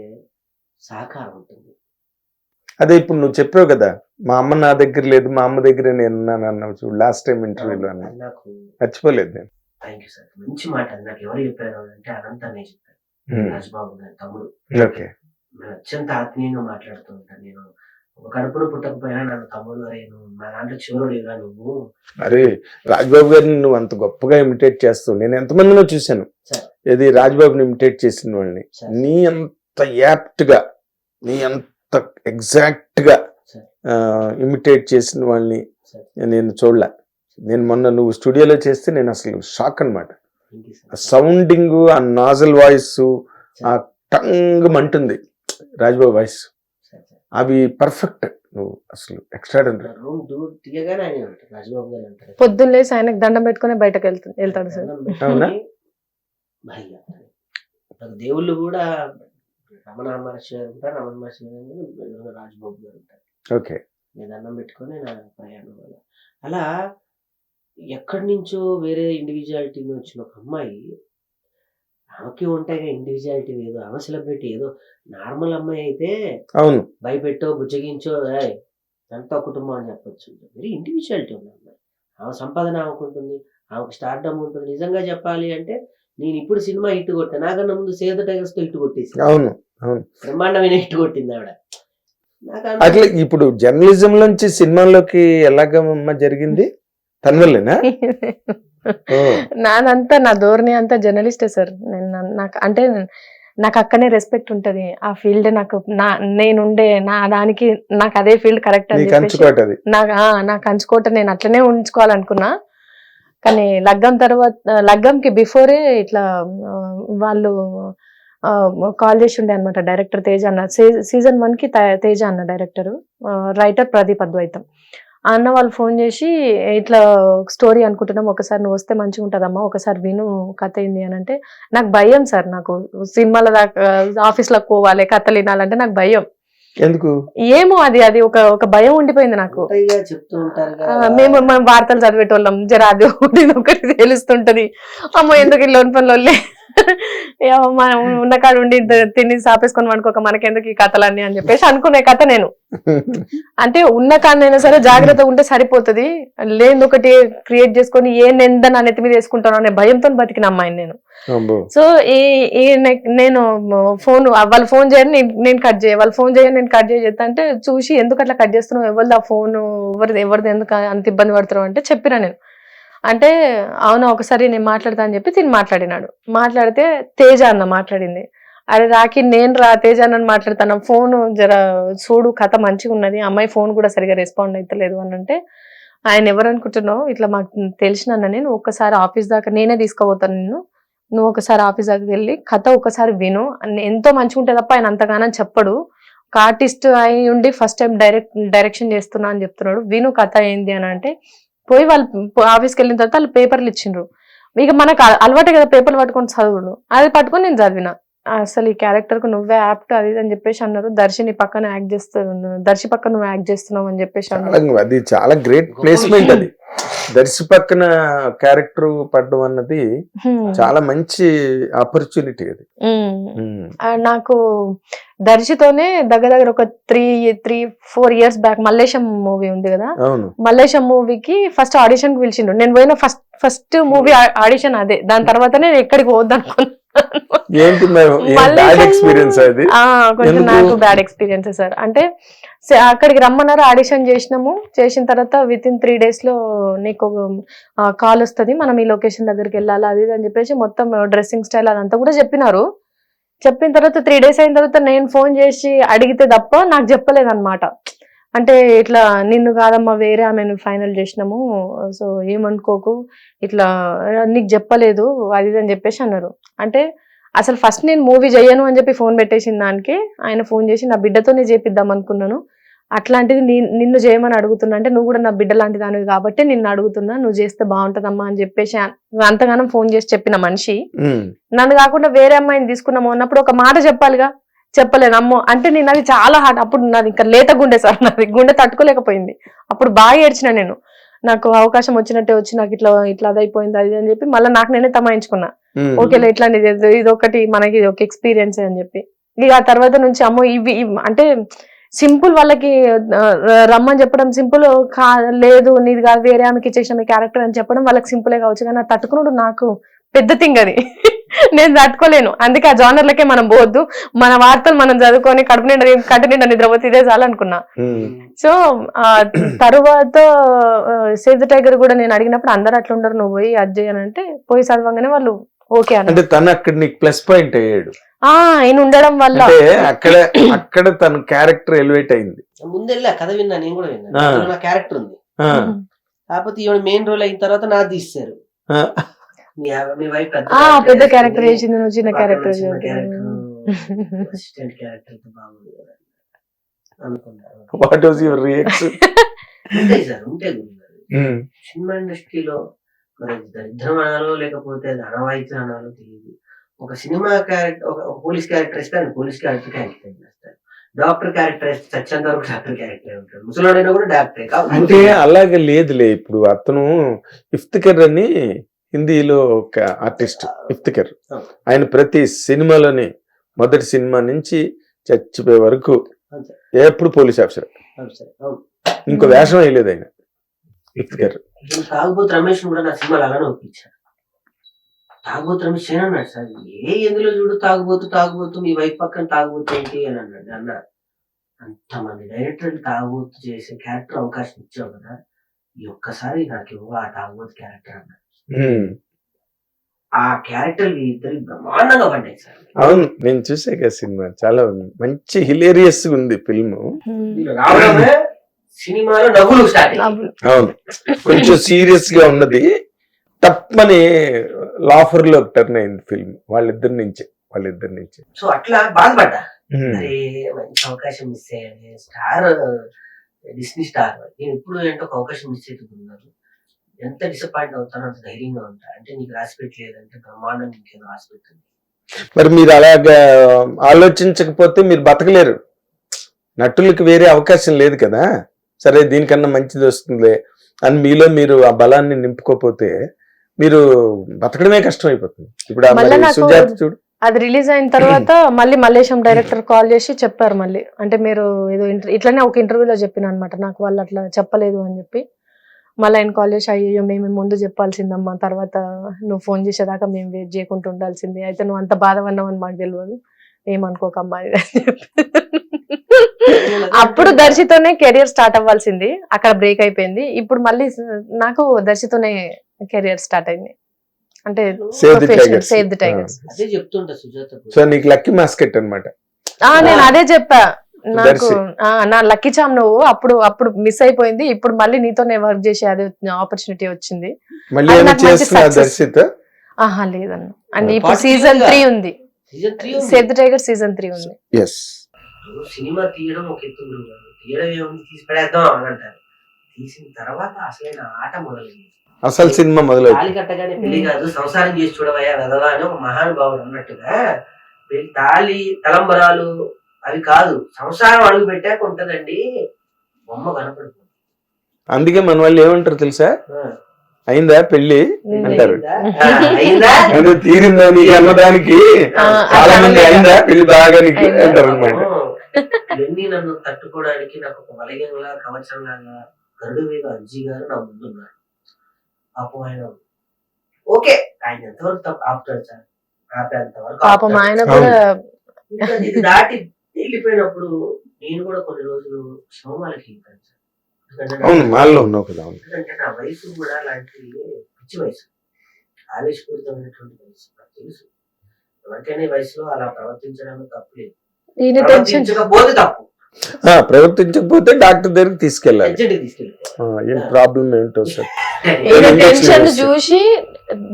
C: సహకారం ఉంటుంది.
A: అదే ఇప్పుడు నువ్వు చెప్పావు కదా, మా అమ్మ నా దగ్గర లేదు, మా అమ్మ దగ్గర నేను ఉన్నాను అన్నావు చూడు లాస్ట్ టైం ఇంటర్వ్యూలో అన్నా,
C: అది నాకు
A: మర్చిపోలేదు నేను.
C: థ్యాంక్ యూ సార్, మంచి మాట. అది నాకు ఎవరు చెప్పారు అంటే అనంత అనే చెప్పారు, రాజబాబు గారి తమ్ముడు.
A: ఓకే.
C: నేను అత్యంత ఆత్మీయంగా మాట్లాడుతూ ఉంటాను. నేను ఒక కడుపును పుట్టకపోయినా నన్ను తమ్ముడు అరే నువ్వు నా దాంట్లో చివరుడిగా నువ్వు.
A: అరే రాజ్బాబు గారిని నువ్వు అంత గొప్పగా ఇమిటేట్ చేస్తావు, నేను ఎంతమందినో చూశాను.
C: సార్
A: ఇది రాజ్బాబుని ఇమిటేట్ చేసిన వాళ్ళని,
C: సార్
A: నీ అంత యాప్ట్ గా, నీ అంత ఎగ్జాక్ట్ గా
C: సార్
A: ఇమిటేట్ చేసిన వాళ్ళని
C: సార్
A: నేను చూడలే. నేను మొన్న నువ్వు స్టూడియోలో చేస్తే నేను అసలు షాక్ అనమాట.
C: థ్యాంక్ యూ
A: ఆ
C: సార్.
A: సౌండింగ్, ఆ నాజల్ వాయిస్, ఆ టంగ్ మంటుంది రాజ్బాబు వాయిస్,
C: సార్ సార్
A: అవి పర్ఫెక్ట్. నువ్వు అసలు ఎక్స్ట్రాడినరీ.
C: రూమ్ డోర్ తీయగానే ఆయన ఉంటారు, రాజబాబు గారు అంటారు.
D: పొద్దున్న లేసి ఆయనకు దండం పెట్టుకుని బయటకు వెళ్తాడు సార్.
C: దండం పెట్టుకొని
A: అవునా?
C: భయ్య నాకు దేవుళ్ళు కూడా రమణ మహర్షి గారు ఉంటారు, రమణ మహర్షి గారు, రాజబాబు గారు ఉంటారు.
A: ఓకే.
C: నేను దండం పెట్టుకొని నా ప్రయాణం వల్ల అలా ఎక్కడి నుంచో వేరే ఇండివిజువాలిటీ వచ్చిన ఒక అమ్మాయి, ఆమెకి ఉంటాయి ఇండివిజువాలిటీ, ఏదో ఆమె సెలబ్రిటీ, ఏదో నార్మల్ అమ్మాయి అయితే
A: అవును.
C: భయపెట్టో బుజ్జగించో అంతా కుటుంబం అని చెప్పొచ్చు. వెరీ ఇండివిజువాలిటీ ఉంది అమ్మాయి. ఆమె సంపాదన ఆమెకు ఉంటుంది, ఆమెకు స్టార్డమ్ ఉంటుంది. నిజంగా చెప్పాలి అంటే నేను ఇప్పుడు సినిమా హిట్ కొట్టా, నాకన్నా ముందు సేవ్ ద టైగర్స్ తో హిట్ కొట్టేసి,
A: అవును. అవును.
C: బ్రహ్మాండమైన హిట్ కొట్టింది ఆవిడ.
A: అట్లా ఇప్పుడు జర్నలిజం నుంచి సినిమాల్లోకి ఎలాగమ్మా జరిగింది? తనవల్లేనా?
D: నాదంతా నా ధోరణి అంతా జర్నలిస్టే సార్. నాకు అంటే నాకు అక్కనే రెస్పెక్ట్ ఉంటది. ఆ ఫీల్డ్ నాకు నేనుండే నా దానికి నాకు అదే ఫీల్డ్ కరెక్ట్ అని చెప్పేసి నాకు కంచుకోట నేను అట్లనే ఉంచుకోవాలనుకున్నా. కానీ లగ్గంకి బిఫోరే ఇట్లా వాళ్ళు కాల్ చేసి ఉండే అనమాట డైరెక్టర్ తేజ అన్న. సీజన్ 1 కి తేజ అన్న డైరెక్టర్, రైటర్ ప్రదీప్ అద్వైతం అన్న వాళ్ళు ఫోన్ చేసి ఇట్లా స్టోరీ అనుకుంటున్నాం, ఒకసారి నువ్వు వస్తే మంచిగా ఉంటుందమ్మా, ఒకసారి విను కథ ఏంది అని అంటే. నాకు భయం సార్, నాకు సినిమాల దాకా ఆఫీస్లోకి పోవాలి, కథలు వినాలంటే నాకు భయం.
A: ఎందుకు
D: ఏమో అది ఒక భయం ఉండిపోయింది నాకు.
C: చెప్తూ ఉంటారు
D: మేము వార్తలు చదివేటోళ్ళం, జర అది ఒకటి తెలుస్తుంటది. అమ్మో ఎందుకు లోన్ పనులు మనం ఉన్న కాడ ఉండి తిని సాపేసుకొని అనుకోక మనకెందుకు ఈ కథలన్నీ అని చెప్పేసి అనుకునే కథ నేను. అంటే ఉన్న కాడనైనా సరే జాగ్రత్తగా ఉంటే సరిపోతుంది, లేని ఒకటి క్రియేట్ చేసుకొని ఏ నింద నా నెత్తి మీద వేసుకుంటాను అనే భయంతో బతికిన అమ్మాయిని నేను. సో నేను వాళ్ళు ఫోన్ చేయని నేను కట్ చేయ, వాళ్ళు ఫోన్ చేయని నేను కట్ చేస్తా అంటే చూసి ఎందుకు అట్లా కట్ చేస్తున్నావు, ఎవరిది ఆ ఫోన్, ఎవరిది ఎందుకు అంత ఇబ్బంది పడుతున్నావు అంటే చెప్పినా నేను. అంటే అవునా ఒకసారి నేను మాట్లాడతా అని చెప్పి తిని మాట్లాడితే తేజ అన్న మాట్లాడింది. అరే రాకి నేను తేజ అన్న మాట్లాడతాను, ఫోన్ జర చూడు కథ మంచిగా ఉన్నది, అమ్మాయి ఫోన్ కూడా సరిగా రెస్పాండ్ అవుతలేదు అని అంటే, ఆయన ఎవరు అనుకుంటున్నావు, ఇట్లా మాకు తెలిసిన నేను ఒక్కసారి ఆఫీస్ దాకా నేనే తీసుకోబోతాను నిన్ను, నువ్వు ఒకసారి ఆఫీస్ దాకా వెళ్ళి కథ ఒకసారి విను, ఎంతో మంచిగా ఉంటుంది తప్ప ఆయన అంతగానో చెప్పడు, ఒక ఆర్టిస్ట్ అయి ఉండి ఫస్ట్ టైం డైరెక్షన్ చేస్తున్నా అని చెప్తున్నాడు, విను కథ ఏంది అని అంటే. పోయి వాళ్ళు ఆఫీస్కి వెళ్ళిన తర్వాత వాళ్ళు పేపర్లు ఇచ్చిండ్రు. ఇక మనకు అలవాటే కదా పేపర్లు పట్టుకొని చదువుడు, అది పట్టుకొని నేను చదివిన. అసలు ఈ క్యారెక్టర్ కు నువ్వే యాప్ట్ అది అని చెప్పేసి అన్నారు. దర్శి పక్కన నువ్వు యాక్ట్ చేస్తున్నావు అని చెప్పేసి అన్నారు.
A: అది చాలా గ్రేట్ ప్లేస్మెంట్. అది దర్శి పక్కన క్యారెక్టర్ పడడం అన్నది చాలా మంచి ఆపర్చునిటీ. అది
D: నాకు దర్శితోనే దగ్గర ఒక 3-4 years బ్యాక్ మల్లేశం మూవీ ఉంది కదా, మల్లేశం మూవీకి ఫస్ట్ ఆడిషన్ కి పిలిచిండు. నేను పోయిన ఫస్ట్ మూవీ ఆడిషన్ అదే. దాని తర్వాత నేను ఎక్కడికి పోవద్దు అనుకున్నాను. కొంచెం నాకు బ్యాడ్ ఎక్స్పీరియన్స్ సార్. అంటే అక్కడికి రమ్మన్నారు, ఆడిషన్ చేసిన తర్వాత విత్ ఇన్ 3 days లో నీకు కాల్ వస్తుంది, మనం ఈ లొకేషన్ దగ్గరికి వెళ్ళాలి అది అని చెప్పేసి మొత్తం డ్రెస్సింగ్ స్టైల్ అదంతా కూడా చెప్పినారు. చెప్పిన తర్వాత 3 days అయిన తర్వాత నేను ఫోన్ చేసి అడిగితే తప్ప నాకు చెప్పలేదు అనమాట. అంటే ఇట్లా నిన్ను కాదమ్మా వేరే ఆమెను ఫైనల్ చేసినాము, సో ఏమనుకోకు, ఇట్లా నీకు చెప్పలేదు అది అని చెప్పేసి అన్నారు. అంటే అసలు ఫస్ట్ నేను మూవీ చేయను అని చెప్పి ఫోన్ పెట్టేసిన దానికి ఆయన ఫోన్ చేసి నా బిడ్డతోనే చేపిద్దాం అనుకున్నాను, అట్లాంటిది నిన్ను చేయమని అడుగుతున్నా, అంటే నువ్వు కూడా నా బిడ్డ లాంటి దానివి కాబట్టి నిన్ను అడుగుతున్నా, నువ్వు చేస్తే బాగుంటదమ్మా అని చెప్పేసి అంతగానం ఫోన్ చేసి చెప్పిన మనిషి నన్ను కాకుండా వేరే అమ్మాయిని తీసుకున్నాము అన్నప్పుడు ఒక మాట చెప్పాలిగా, చెప్పలేదు. అమ్మో అంటే నేను అది చాలా హార్ట్, అప్పుడు నాది ఇంకా లేత గుండె సార్, నాది గుండె తట్టుకోలేకపోయింది. అప్పుడు బాగా ఏడ్చిన నేను, నాకు అవకాశం వచ్చినట్టే వచ్చి నాకు ఇట్లా ఇట్లా అదైపోయింది అది అని చెప్పి మళ్ళీ నాకు నేనే తమాయించుకున్నా, ఓకేలే ఇట్లాంటిది ఇది ఒకటి మనకి ఒక ఎక్స్పీరియన్స్ అని చెప్పి. ఇక ఆ తర్వాత నుంచి అమ్మో ఇవి అంటే సింపుల్ వాళ్ళకి రమ్మని చెప్పడం సింపుల్ లేదు, నీది కాదు వేరే ఆమెకి ఇచ్చేసిన మీ క్యారెక్టర్ అని చెప్పడం వాళ్ళకి సింపులే కావచ్చు, కానీ తట్టుకున్నాడు నాకు పెద్ద థింగ్ అది. నేను తట్టుకోలేను, అందుకే ఆ జానర్లకే మనం పోవద్దు, మన వార్తలు మనం చదువుకొని కడుపు నిండా నిద్రపోతే ఇదే చాలనుకున్నా. సో తరువాత సేవ్ ద టైగర్ కూడా నేను అడిగినప్పుడు అందరు అట్లా ఉండరు, నువ్వు పోయి అది చేయనంటే పోయి చదవంగానే వాళ్ళు ఓకే
A: అంటే తను అక్కడ నీకు ప్లస్ పాయింట్ అయ్యాడు.
D: ఆయన ఉండడం వల్ల
A: అక్కడ తన క్యారెక్టర్ ఎలివేట్ అయింది.
C: ముందెళ్ళా కథ విన్నా, నేను కూడా విన్నా, నా క్యారెక్టర్ ఉంది, కాకపోతే ఈవిడ మెయిన్ రోల్ అయిన తర్వాత నా తీస్తారు. మీ వైఫ్
D: పెద్ద క్యారెక్టర్ చేసింది, నువ్వు చిన్న క్యారెక్టర్
C: అసిస్టెంట్ క్యారెక్టర్ బాగుంది కదా అనుకున్నాను.
A: What was your reaction?
C: ఉంటాయి సార్, ఉంటాయి గురుగారు. సినిమా ఇండస్ట్రీలో మరి దరిద్రం అనాలో లేకపోతే అది అనవాయితీ అనాలో తెలియదు. ఒక సినిమా క్యారెక్టర్, ఒక పోలీస్ క్యారెక్టర్ ఇస్తే ఆయన పోలీస్ క్యారెక్టర్ క్యారెక్టర్ చేస్తారు, డాక్టర్ క్యారెక్టర్ ఇస్తే చచ్చేంత వరకు డాక్టర్ క్యారెక్టర్ ఉంటాడు, ముసలాడైనా కూడా డాక్టరే.
A: అంటే అలాగే లేదులే, ఇప్పుడు అతను ఇఫ్తికర్ అని హిందీలో ఒక ఆర్టిస్ట్ ఇఫ్తికర్, ఆయన ప్రతి సినిమాలోని మొదటి సినిమా నుంచి చచ్చిపోయే వరకు ఎప్పుడు పోలీస్ ఆఫీసర్, ఇంకో వేషం వేయలేదు ఆయన ఇఫ్తికర్.
C: తాగుబోతు రమేష్ కూడా నా సినిమాలు అలానే ఒప్పించారు. తాగుబోతు రమేష్ ఏనన్నాడు సార్, ఎందులో చూడు తాగుబోతు మీ వైఫ్ పక్కన తాగుబోతు ఏంటి అని అన్నాడు. అన్న అంతమంది డైరెక్టర్ తాగుబోతు చేసే క్యారెక్టర్ అవకాశం ఇచ్చావు కదా, ఈ ఒక్కసారి నాకు ఇవ్వ ఆ తాగుబోతు క్యారెక్టర్ అన్నాడు. ఆ క్యారెక్టర్ ఇద్దరు బ్రహ్మాండంగా పడ్డాయి సార్.
A: అవును, నేను చూసాక సినిమా చాలా మంచి హిలేరియస్ ఉంది ఫిల్మ్.
C: రావడమే సినిమాలో నవ్వులు స్టార్ట్.
A: అవును, కొంచెం సీరియస్ గా ఉన్నది, తప్పని లాఫర్ లో టర్న్ అయింది ఫిల్మ్ వాళ్ళిద్దరి నుంచి.
C: సో అట్లా బాధపడ్డా, అరే మంచి అవకాశం మిస్ అయ్యాను. స్టార్ డిస్నీ స్టార్, నేను ఎప్పుడు ఏంటో ఒక అవకాశం మిస్ అవుతున్నారు, ఎంత డిసప్పాయింట్ అవుతానో అంత ధైర్యంగా ఉంటా. అంటే నీకు రాసి పెట్టలేదంటే బ్రహ్మాండం ఇంకేదో రాసి పెట్టింది.
A: మరి మీరు అలాగా ఆలోచించకపోతే మీరు బతకలేరు. నటులకు వేరే అవకాశం లేదు కదా, సరే దీనికన్నా మంచిది వస్తుంది అని మీలో మీరు ఆ బలాన్ని నింపుకోపోతే మీరు బతకడమే కష్టం అయిపోతుంది. ఇప్పుడు సుజాత చూడు,
D: అది రిలీజ్ అయిన తర్వాత మళ్ళీ మల్లేశం డైరెక్టర్ కాల్ చేసి చెప్పారు మళ్ళీ, అంటే మీరు ఏదో ఇట్లనే ఒక ఇంటర్వ్యూలో చెప్పిన అనమాట, నాకు వాళ్ళు అట్లా చెప్పలేదు అని చెప్పి. మళ్ళీ ఆయన కాల్ చేసి అయ్యో మేము ముందు చెప్పాల్సిందమ్మా, తర్వాత నువ్వు ఫోన్ చేసేదాకా మేము వెయిట్ చేయకుండా ఉండాల్సింది, అయితే నువ్వు అంత బాధపడినావు అని మాకు తెలియదు, ఏమనుకోకమ్మా అని చెప్పి. అప్పుడు దర్శితోనే కెరియర్ స్టార్ట్ అవ్వాల్సింది, అక్కడ బ్రేక్ అయిపోయింది. ఇప్పుడు మళ్ళీ నాకు దర్శితోనే కెరియర్ స్టార్ట్ అయింది, అంటే సేవ్ ది టైగర్స్.
C: అదే చెప్తుంటా సుజాత,
A: సో నీకు లక్కీ మాస్కెట్ అన్నమాట.
D: నేను అదే చెప్పా, నాకు నా లక్కీ చామ్ నువ్వు అప్పుడు మిస్ అయిపోయింది, ఇప్పుడు మళ్ళీ నీతోనే వర్క్ చేసి అదే ఆపర్చునిటీ వచ్చింది. ఆహా లేదన్న, అండ్ ఇప్పుడు సీజన్ 3 ఉంది, సేవ్ ది టైగర్ సీజన్ 3 ఉంది.
C: సినిమా తీయడం ఒక ఎత్తు, తీయడం ఏముంది తీసి పడేద్దాం అని అంటారు, తీసిన తర్వాత అసలైన ఆట మొదలైంది.
A: అసలు సినిమా మొదలైంది,
C: తాళి కట్టగానే పెళ్లి కాదు సంసారం చేసి చూడవయ్యా వెదవా అని ఒక మహానుభావుడు అన్నట్టుగా, తాళి తలంబరాలు అవి కాదు, సంసారం అడుగు పెట్టాక ఉంటదండి, బొమ్మ కనపడుతుంది.
A: అందుకే మన వాళ్ళు ఏమంటారు తెలుసా, అయిందా పెళ్లి అంటారు, తీరిందా నీకు అన్నదానికి చాలా మంది అయిందా పెళ్లి బాగా అంటారు అనమాట.
C: ఇవన్నీ నన్ను తట్టుకోవడానికి నాకు ఒక వలయంలా కవచంలాగా గరుడు మీద అజ్జి గారు నా ముందున్నారు. పాపం ఆయన ఓకే, ఆయన ఎంతవరకు తప్పు ఆపుతాడు సార్, ఆపేంత వరకు. ఇది దాటి వెళ్ళిపోయినప్పుడు నేను కూడా కొన్ని రోజులు శ్రమాలకి వెళ్ళిపోయాను సార్, ఎందుకంటే నా వయసు కూడా అలాంటి పిచ్చి వయసు, ఆవేశపూరితమైనటువంటి వయసు. నాకు తెలుసు ఎవరికైనా వయసులో అలా ప్రవర్తించడం తప్పులేదు, ప్రవర్తించకపోతే తప్పు.
A: ప్రవర్తించకపోతే డాక్టర్ దగ్గరికి తీసుకెళ్ళాలి, ఏం ప్రాబ్లం ఏంటో సార్.
D: టెన్షన్ చూసి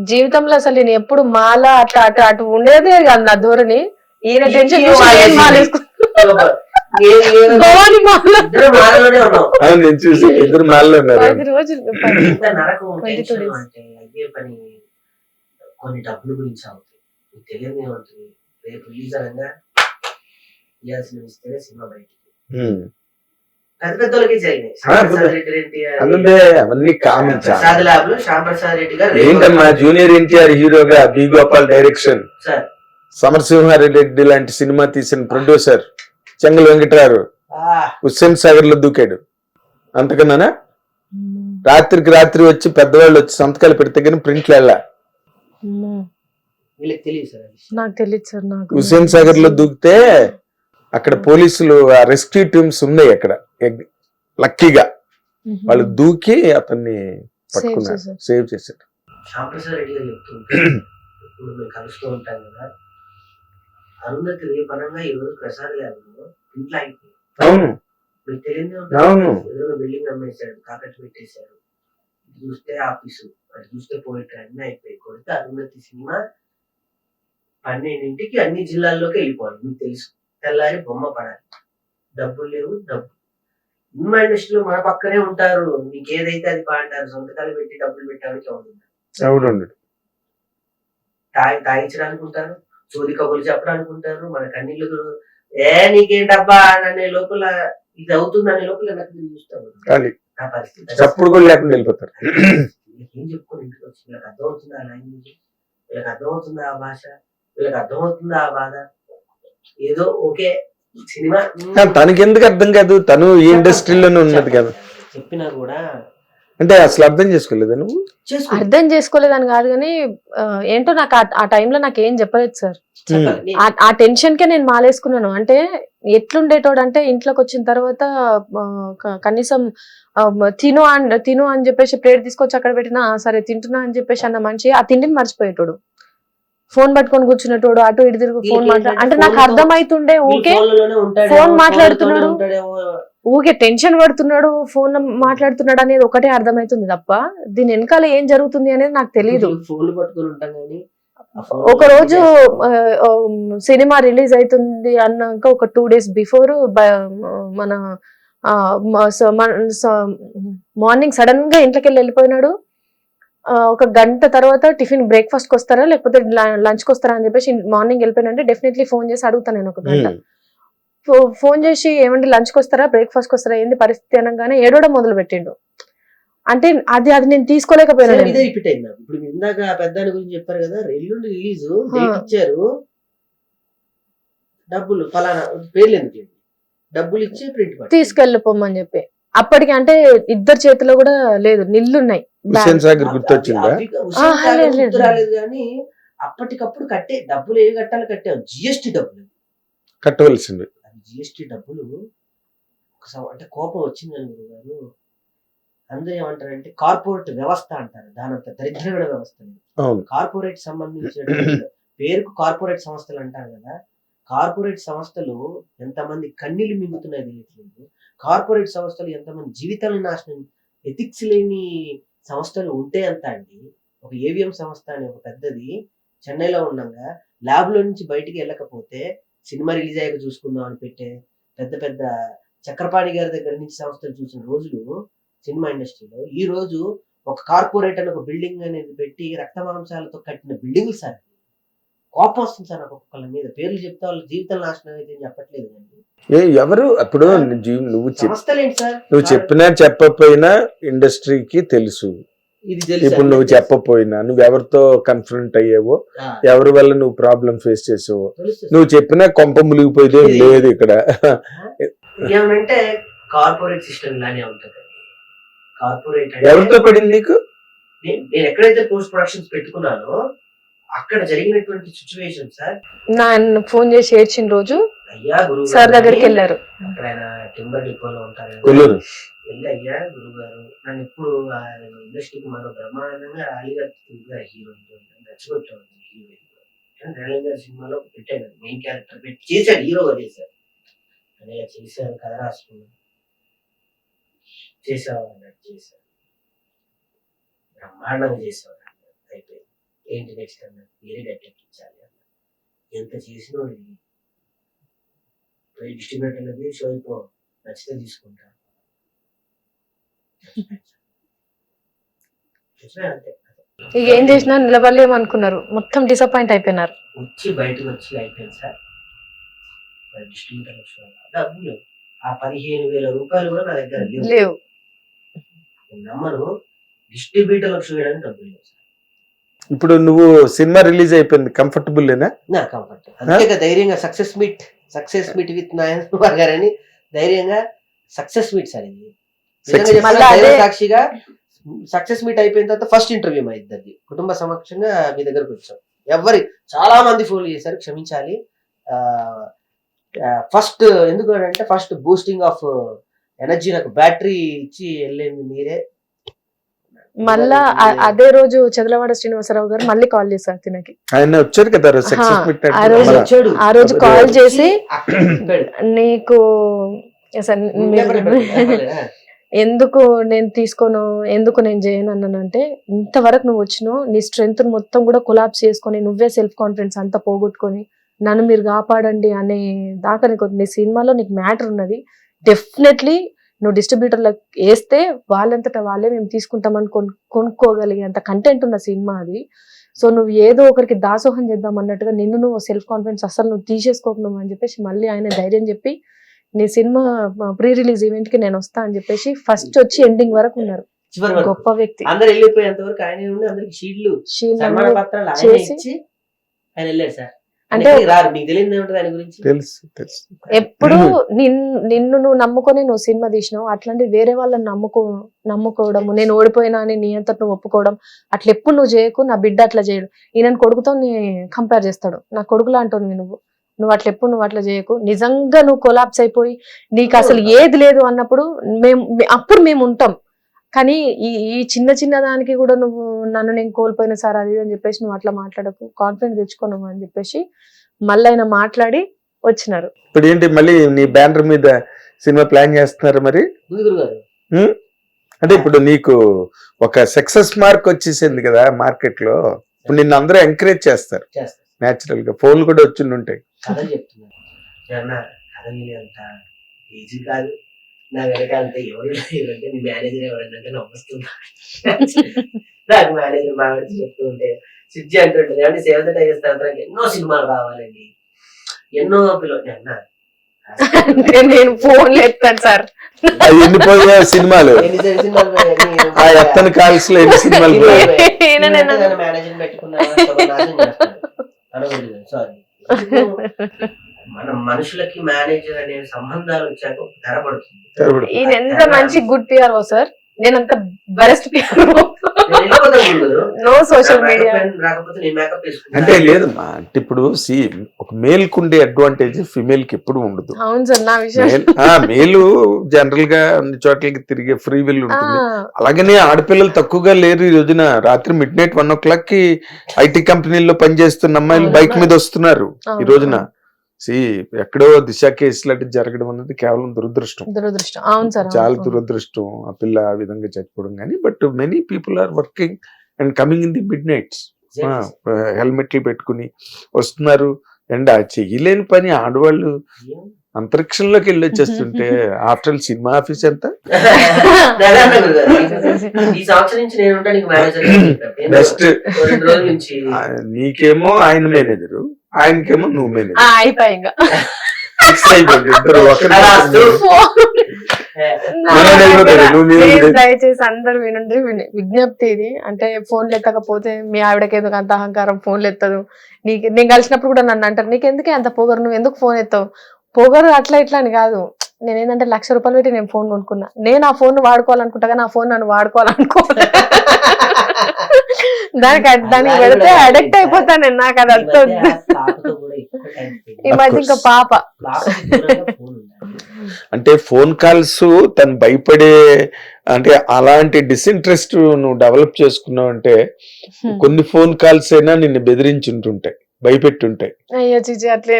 D: జీవితంలో అసలు నేను ఎప్పుడు మాల అట్లా అటు అటు ఉండేదే కాదు నా ధోరణి. ఈయన టెన్షన్
C: ఈయన
D: భవాని మాల
C: ఇద్దరు మాలలోనే ఉన్నాం.
A: అవును, నేను చూసి ఇద్దరు మాల్లో ఉన్నారు.
D: 10 రోజులు
C: ఇంత నరకం
D: 22
C: టెన్షన్
D: days.
C: అంటే అదే పని. కొన్ని డబ్బుల గురించి అవుతుంది, మీకు తెలియదు ఏమవుతుంది. రేపు రిలీజ్ అనగా ఇవ్వాల్సిన ఇస్తేనే సినిమా బయటికి పెద్ద పెద్దోళ్ళకి జరిగినాయి. శ్యాంప్రసాద్ రెడ్డి ఎన్టీఆర్
A: అందుకే అవన్నీ కామన్.
C: ప్రసాద్ ల్యాబ్ లో శ్యాంప్రసాద్ రెడ్డి గారు
A: ఏంటమ్మా జూనియర్ ఎన్టీఆర్ హీరోగా B Gopal direction,
C: sir
A: Samarasimha Reddy లాంటి సినిమా తీసిన ప్రొడ్యూసర్ చెంగల్ వెంకటరావు హుస్సేన్ సాగర్ లో దూకాడు. అంతకన్నానా? రాత్రికి రాత్రి వచ్చి పెద్దవాళ్ళు వచ్చి సంతకాలు పెడితే కానీ ప్రింట్లు వెళ్ళా.
C: వీళ్ళకి తెలియదు సార్.
D: నాకు తెలియదు సార్. నాకు
A: హుస్సేన్ సాగర్ లో దూకితే అక్కడ పోలీసులు రెస్క్యూ టీమ్స్ ఉన్నాయి అక్కడ. లక్కీగా వాళ్ళు దూకి అతన్ని పట్టుకున్నారు, సేవ్ చేశారు.
C: శ్యాంప్రసాద్ రెడ్డి గారు చెప్తుంటే ఇప్పుడు మేము కలుస్తూ ఉంటాం కదా, అరుంధతి రేపనంగా ఈ రోజు ప్రసాద్ ల్యాబ్ లో ఇంట్లో అయిపోయింది.
A: అవును
C: మీకు తెలియదు,
A: అవును.
C: బిల్డింగ్ అమ్మేశాడు, తాకట్టు పెట్టేశారు. ఇటు చూస్తే ఆఫీసు, అటు చూస్తే పోయిట్రీ అన్ని అయిపోయి కొడితే అరుంధతి సినిమా 12ంటికి అన్ని జిల్లాల్లోకి వెళ్ళిపోవాలి. మీకు తెలుసు, తెల్లారి బొమ్మ పడాలి. డబ్బులు లేవు, డబ్బు సినిమా ఇండస్ట్రీలో మన పక్కనే ఉంటారు. మీకు ఏదైతే అది అంటారు, సొంతకాలు పెట్టి డబ్బులు పెట్టడానికి
A: అవును.
C: తాగించడానికి ఉంటారు, చోది కబుర్లు చెప్పడానికి ఉంటారు. మన కన్నీళ్ళు నీకేంటబ్బా అనే లోపల ఇది అవుతుంది అనే లోపల నాకు చూస్తాను. నా పరిస్థితి
A: చప్పుడు కూడా లేకుండా వెళ్ళిపోతారు.
C: ఏం చెప్పుకొని ఇంటికి వచ్చి వీళ్ళకి అర్థమవుతుందా ఆ లాంగ్వేజ్, వీళ్ళకి అర్థమవుతుందా ఆ భాష, వీళ్ళకి అర్థమవుతుందా ఆ బాధ. ఏదో ఓకే సినిమా
A: తనకి ఎందుకు అర్థం కాదు, తను ఈ ఇండస్ట్రీలోనే ఉన్నది కదా.
C: చెప్పినా కూడా
A: అంటే అసలు అర్థం చేసుకోలేదా నువ్వు?
D: అర్థం చేసుకోలేదని కాదు కానీ ఏంటో నాకు ఆ టైంలో నాకు ఏం చెప్పలేదు సార్. ఆ టెన్షన్ కే నేను మాలేసుకున్నాను. అంటే ఎట్లుండేటోడు అంటే ఇంట్లోకి వచ్చిన తర్వాత కనీసం తిను అని చెప్పేసి ప్లేట్ తీసుకొచ్చి అక్కడ పెట్టినా సరే తింటున్నా అని చెప్పేసి అన్న మనిషి ఆ తిండిని మర్చిపోయేటోడు. ఫోన్ పట్టుకొని కూర్చునేటోడు, అటు ఇటు తిరుగు ఫోన్ మాట్లాడు. అంటే నాకు అర్థమైతుండే ఊకే ఫోన్ మాట్లాడుతున్నాడు, ఊకే టెన్షన్ పడుతున్నాడు, ఫోన్ మాట్లాడుతున్నాడు అనేది ఒకటే అర్థమైతుంది తప్ప దీని వెనకాల ఏం జరుగుతుంది అనేది నాకు తెలియదు. ఒక రోజు సినిమా రిలీజ్ అవుతుంది అన్నాక ఒక 2 days బిఫోర్ మన మార్నింగ్ సడన్ గా ఇంట్లోకి వెళ్ళిపోయినాడు. ఒక గంట తర్వాత టిఫిన్ బ్రేక్ఫాస్ట్ కి వస్తారా లేకపోతే లంచ్ కి వస్తారా అని చెప్పేసి మార్నింగ్ వెళ్ళిపోయినంటే డెఫినెట్లీ ఫోన్ చేసి అడుగుతాను నేను. ఒక గంట ఫోన్ చేసి ఏమంటే లంచ్ కి వస్తారా బ్రేక్ఫాస్ట్ కి వస్తారా ఏంది పరిస్థితి అనగానే ఏడవడం మొదలు పెట్టిండు. అంటే అది నేను తీసుకోలేకపోయినా.
C: రిపీట్ అయింది. ఇప్పుడు ఇందాక పెద్ద గురించి చెప్పారు కదా, ఎల్లుండి రిలీజ్ డేట్ ఇచ్చారు, డబ్బులు ఫలానా పేర్లు ఎందుకు డబ్బులు ఇచ్చి ప్రింట్
D: తీసుకెళ్ళిపోమని చెప్పి అప్పటికి అంటే ఇద్దరు చేతిలో కూడా లేదు, నిల్లున్నాయి.
C: రాలేదు కానీ అప్పటికప్పుడు కట్టే డబ్బులు ఏవి కట్టాలి కట్టాం. జిఎస్టీ డబ్బులు
A: కట్టవలసింది.
C: జిఎస్టీ డబ్బులు అంటే కోపం వచ్చింది అని గారు. అందరూ ఏమంటారంటే కార్పొరేట్ వ్యవస్థ అంటారు, దానంత దరిద్రమైన వ్యవస్థ. కార్పొరేట్ సంబంధించిన పేరుకు కార్పొరేట్ సంస్థలు అంటారు కదా, కార్పొరేట్ సంస్థలు ఎంతమంది కన్నీళ్లు మింగుతున్నాయి తెలియట్లేదు. కార్పొరేట్ సంస్థలు ఎంతమంది జీవితాలను నాశనం, ఎథిక్స్ లేని సంస్థలు ఉంటే అంత అండి. ఒక ఏవిఎం సంస్థ అనే ఒక పెద్దది చెన్నైలో ఉండగా ల్యాబ్ లో నుంచి బయటికి వెళ్ళకపోతే సినిమా రిలీజ్ అయ్యాక చూసుకుందాం అని పెట్టే పెద్ద పెద్ద చక్రపాణి గారి దగ్గర నుంచి సంస్థలు చూసిన రోజులు సినిమా ఇండస్ట్రీలో. ఈ రోజు ఒక కార్పొరేట్ అని ఒక బిల్డింగ్ అనేది పెట్టి రక్త మాంసాలతో కట్టిన బిల్డింగ్లు సార్. కోపం వస్తుంది సార్ నాకు ఒక్కొక్కళ్ళ మీద. పేర్లు చెప్తే వాళ్ళ జీవితాలు నాశనం అయితే చెప్పట్లేదు కానీ
A: ఎవరు అప్పుడు
C: సంస్థలేంటి సార్,
A: నువ్వు చెప్పినా చెప్పకపోయినా ఇండస్ట్రీకి తెలుసు. ఇప్పుడు నువ్వు చెప్పపోయినా నువ్వు ఎవరితో కన్ఫ్రంట్ అయ్యావో, ఎవరి వల్ల నువ్వు ప్రాబ్లం ఫేస్ చేసావో, నువ్వు చెప్పినా కొంప మునిగిపోయేదే లేదు ఇక్కడ.
C: ఏమంటే కార్పొరేట్ సిస్టమ్ లానే ఉంటది. కార్పొరేట్
A: ఎవరితో పడింది నీకు?
C: నేను ఎక్కడైతే పోస్ట్ ప్రొడక్షన్స్ పెట్టుకున్నానో అక్కడ జరిగినటువంటి సిచ్యువేషన్ సార్.
D: నన్ను ఫోన్ చేసి ఏడ్చిన రోజు
C: అయ్యా గురువు
D: సార్ దగ్గరికి వెళ్ళారు.
C: అక్కడ ఆయన టింబర్ డిపోలో ఉంటారు. వెళ్ళి అయ్యా గురువు గారు నన్ను ఎప్పుడు ఇండస్ట్రీకి మరో బ్రహ్మాండంగా అలీగారు హీరో నచ్చగొట్టాడు. హీరో కానీ గారి సినిమాలో పెట్టాను, మెయిన్ క్యారెక్టర్ పెట్టి చేశాడు, హీరోగా చేశాడు. అని చేశాను, కథ రాసుకున్నాను, చేసావు అన్నట్టు చేశాను, బ్రహ్మాండంగా చేసావు అయిపోయింది. ఏంటి నెక్స్ట్ అన్న వేరే డెట్ ఎక్కించాలి అన్న ఎంత చేసినా డిస్ట్రిబ్యూటర్లకి షో అయిపో నచ్చితే తీసుకుంటా అంతే.
D: ఇక ఏం చేసినా నిలబడలేమనుకున్నారు, మొత్తం డిసప్పాయింట్ అయిపోయినారు.
C: వచ్చి బయటకు వచ్చి అయిపోయింది సార్. డిస్ట్రిబ్యూటర్ డబ్బులు ఆ 15,000 రూపాయలు కూడా నా దగ్గర
D: లేవు.
C: నమ్మరు, డిస్ట్రిబ్యూటర్ చూడడానికి డబ్బులు లేవు సార్.
A: ఇప్పుడు నువ్వు సినిమా రిలీజ్ అయిపోయింది, కంఫర్టబుల్ లేనా?
C: నా కంఫర్ట్ అంతే ధైర్యంగా సక్సెస్ మీట్ విత్ నారాయణ గారని ధైర్యంగా సక్సెస్ మీట్ సార్ ఇది. సాక్షిగా సక్సెస్ మీట్ అయిపోయిన తర్వాత ఫస్ట్ ఇంటర్వ్యూ మా ఇద్దరిది కుటుంబ సమక్షంగా మీ దగ్గరకు వచ్చాం. చాలా మంది ఫోన్లు చేశారు, క్షమించాలి. ఫస్ట్ ఎందుకు అంటే ఫస్ట్ బూస్టింగ్ ఆఫ్ ఎనర్జీ నాకు బ్యాటరీ ఇచ్చి వెళ్ళింది మీరే.
D: మళ్ళా అదే రోజు చదలవాడ శ్రీనివాసరావు గారు మళ్ళీ కాల్ చేశారు తినకి.
A: ఆయన వచ్చారు కదా
D: ఆ రోజు కాల్ చేసి నీకు ఎందుకు నేను తీసుకోను, ఎందుకు నేను చేయను అన్నానంటే, ఇంతవరకు నువ్వు వచ్చినావు, నీ స్ట్రెంగ్త్ మొత్తం కూడా కొలాప్స్ చేసుకొని నువ్వే సెల్ఫ్ కాన్ఫిడెన్స్ అంతా పోగొట్టుకొని నన్ను మీరు కాపాడండి అనే దాకా నీకు నీ సినిమాలో నీకు మ్యాటర్ ఉన్నది. డెఫినెట్లీ నువ్వు డిస్ట్రిబ్యూటర్లకు వేస్తే వాళ్ళంతటా వాళ్ళే మేము తీసుకుంటామని కొనుక్కోగలిగే అంత కంటెంట్ ఉన్న సినిమా అది. సో నువ్వు ఏదో ఒకరికి దాసోహం చేద్దాం అన్నట్టుగా నిన్ను నువ్వు సెల్ఫ్ కాన్ఫిడెన్స్ అసలు నువ్వు తీసేసుకోకుండా అని చెప్పేసి మళ్ళీ ఆయన ధైర్యం చెప్పి నీ సినిమా ప్రీ రిలీజ్ ఈవెంట్ కి నేను వస్తా అని చెప్పేసి ఫస్ట్ వచ్చి ఎండింగ్ వరకు ఉన్నారు. గొప్ప వ్యక్తి.
C: అందరు వెళ్ళిపోయేంత వరకు ఆయన ఉండి అందరికి షీల్డ్లు సన్మాన పత్రాలు ఆయన ఇచ్చి ఆయన వెళ్ళారు సార్. అంటే నీకు తెలియదు ఏమిటి దాని గురించి?
A: తెలుసు.
D: ఎప్పుడు నిన్ను నువ్వు నమ్ముకొని నువ్వు సినిమా తీసినావు, అట్లాంటి వేరే వాళ్ళని నమ్ముకోవడము, నేను ఓడిపోయినా అని నీ అంతా నువ్వు ఒప్పుకోవడం అట్లా ఎప్పుడు నువ్వు చేయకు. నా బిడ్డ అట్లా చేయడు, ఈయన కొడుకుతో కంపేర్ చేస్తాడు, నా కొడుకులా అంటావు నువ్వు అట్లా ఎప్పుడు నువ్వు అట్లా చేయకు. నిజంగా నువ్వు కొలాప్స్ అయిపోయి నీకు అసలు ఏది లేదు అన్నప్పుడు అప్పుడు మేము ఉంటాం. కానీ ఈ చిన్న దానికి కూడా నువ్వు నన్ను నేను కోల్పోయిన సార్ అది అని చెప్పేసి నువ్వు అట్లా మాట్లాడకు, కాన్ఫిడెన్స్ తెచ్చుకోను అని చెప్పేసి మళ్ళీ ఆయన మాట్లాడి వచ్చినారు.
A: ఇప్పుడు ఏంటి మళ్ళీ నీ బ్యానర్ మీద సినిమా ప్లాన్ చేస్తున్నారు మరి? అంటే ఇప్పుడు నీకు ఒక సక్సెస్ మార్క్ వచ్చేసింది కదా మార్కెట్ లో, ఇప్పుడు నిన్ను అందరూ ఎంకరేజ్ చేస్తారు నేచురల్ గా. ఫోన్లు కూడా వచ్చి ఉంటాయి.
C: కథలు చెప్తున్నారు అంత ఈజీ కాదు. నా వెనక అంతా ఎవరు లేదంటే నీ మేనేజర్ ఎవరంటే నవ్వుతున్నా. నాకు మేనేజర్ మా చెప్తూ ఉంటే సిజ్జి అంటుంటుంది, అంటే సేవ చేస్తాను ఎన్నో సినిమాలు రావాలండి, ఎన్నో పిల్లలు అన్న
D: నేను ఫోన్ ఎత్తాను సార్.
A: ఎన్నిపోయా సినిమాలు, ఎత్తని కాల్స్ లో ఎన్ని సినిమాలు
C: మేనేజర్ పెట్టుకున్నా. సారీ, మనం మనుషులకి మేనేజర్ అనే సంబంధాలు వచ్చాక తెరపడుతుంది.
D: ఈయన ఎంత మంచి గుడ్ పిఆర్ఓ సార్, నేను అంత best PRO. No social media
A: అంటే లేదమ్మా. అంటే ఇప్పుడు ఒక మేల్ కు ఉండే అడ్వాంటేజ్ ఫిమేల్ కి ఎప్పుడు ఉండదు.
D: అవును సార్, నా విషయం
A: మేలు జనరల్ గా అన్ని చోట్లకి తిరిగే ఫ్రీ విల్ ఉంటుంది. అలాగనే ఆడపిల్లలు తక్కువగా లేరు. ఈ రోజున రాత్రి మిడ్-నైట్ 1 o'clock కి ఐటీ కంపెనీల్లో పనిచేస్తున్న అమ్మాయిలు బైక్ మీద వస్తున్నారు ఈ రోజున. ఎక్కడో దిశ కేసు లాంటి జరగడం అనేది కేవలం దురదృష్టం.
D: అవును సార్,
A: చాలా దురదృష్టం ఆ పిల్ల ఆ విధంగా చచ్చిపోవడం. కానీ but many people are working and coming in the midnights, హెల్మెట్లు పెట్టుకుని వస్తున్నారు. అండ్ ఆ చెయ్యలేని పని ఆడవాళ్ళు అంతరిక్షంలోకి వెళ్ళి వచ్చేస్తుంటే ఆఫ్టర్ ఆల్ సినిమా ఆఫీస్ ఎంత బెస్ట్. నీకేమో ఆయన మేనేజరు, ఆయనకేమో నువ్వు మేనేజర్.
D: దయచేసి అందరు వినండి, విజ్ఞప్తి ఇది. అంటే ఫోన్లు ఎత్తకపోతే మీ ఆవిడకి ఎందుకు అంత అహంకారం, ఫోన్లు ఎత్తదు. నేను కలిసినప్పుడు కూడా నన్ను అంటారు, నీకెందుకే అంత పొగరు, నువ్వు ఎందుకు ఫోన్ ఎత్తావు? పొగరు అట్లా ఇట్లా అని కాదు. నేనేంటంటే 1,00,000 రూపాయలు పెట్టి నేను ఫోన్ కొనుక్కున్నా. నేను ఆ ఫోన్ వాడుకోవాలనుకుంటా కానీ ఆ ఫోన్ నన్ను వాడుకోవాలనుకోవాలి. దానికి పెడితే అడిక్ట్ అయిపోతాను. నాకు అది అంత ఈ మధ్య ఇంకా పాప
A: అంటే ఫోన్ కాల్స్ తను భయపడే, అంటే అలాంటి డిసింట్రెస్ట్ నువ్వు డెవలప్ చేసుకున్నావు అంటే కొన్ని ఫోన్ కాల్స్ అయినా నిన్ను బెదిరించి ఉంటుంటాయి, భయపెట్టుంటాయి.
D: అయ్యో చిచి అట్లే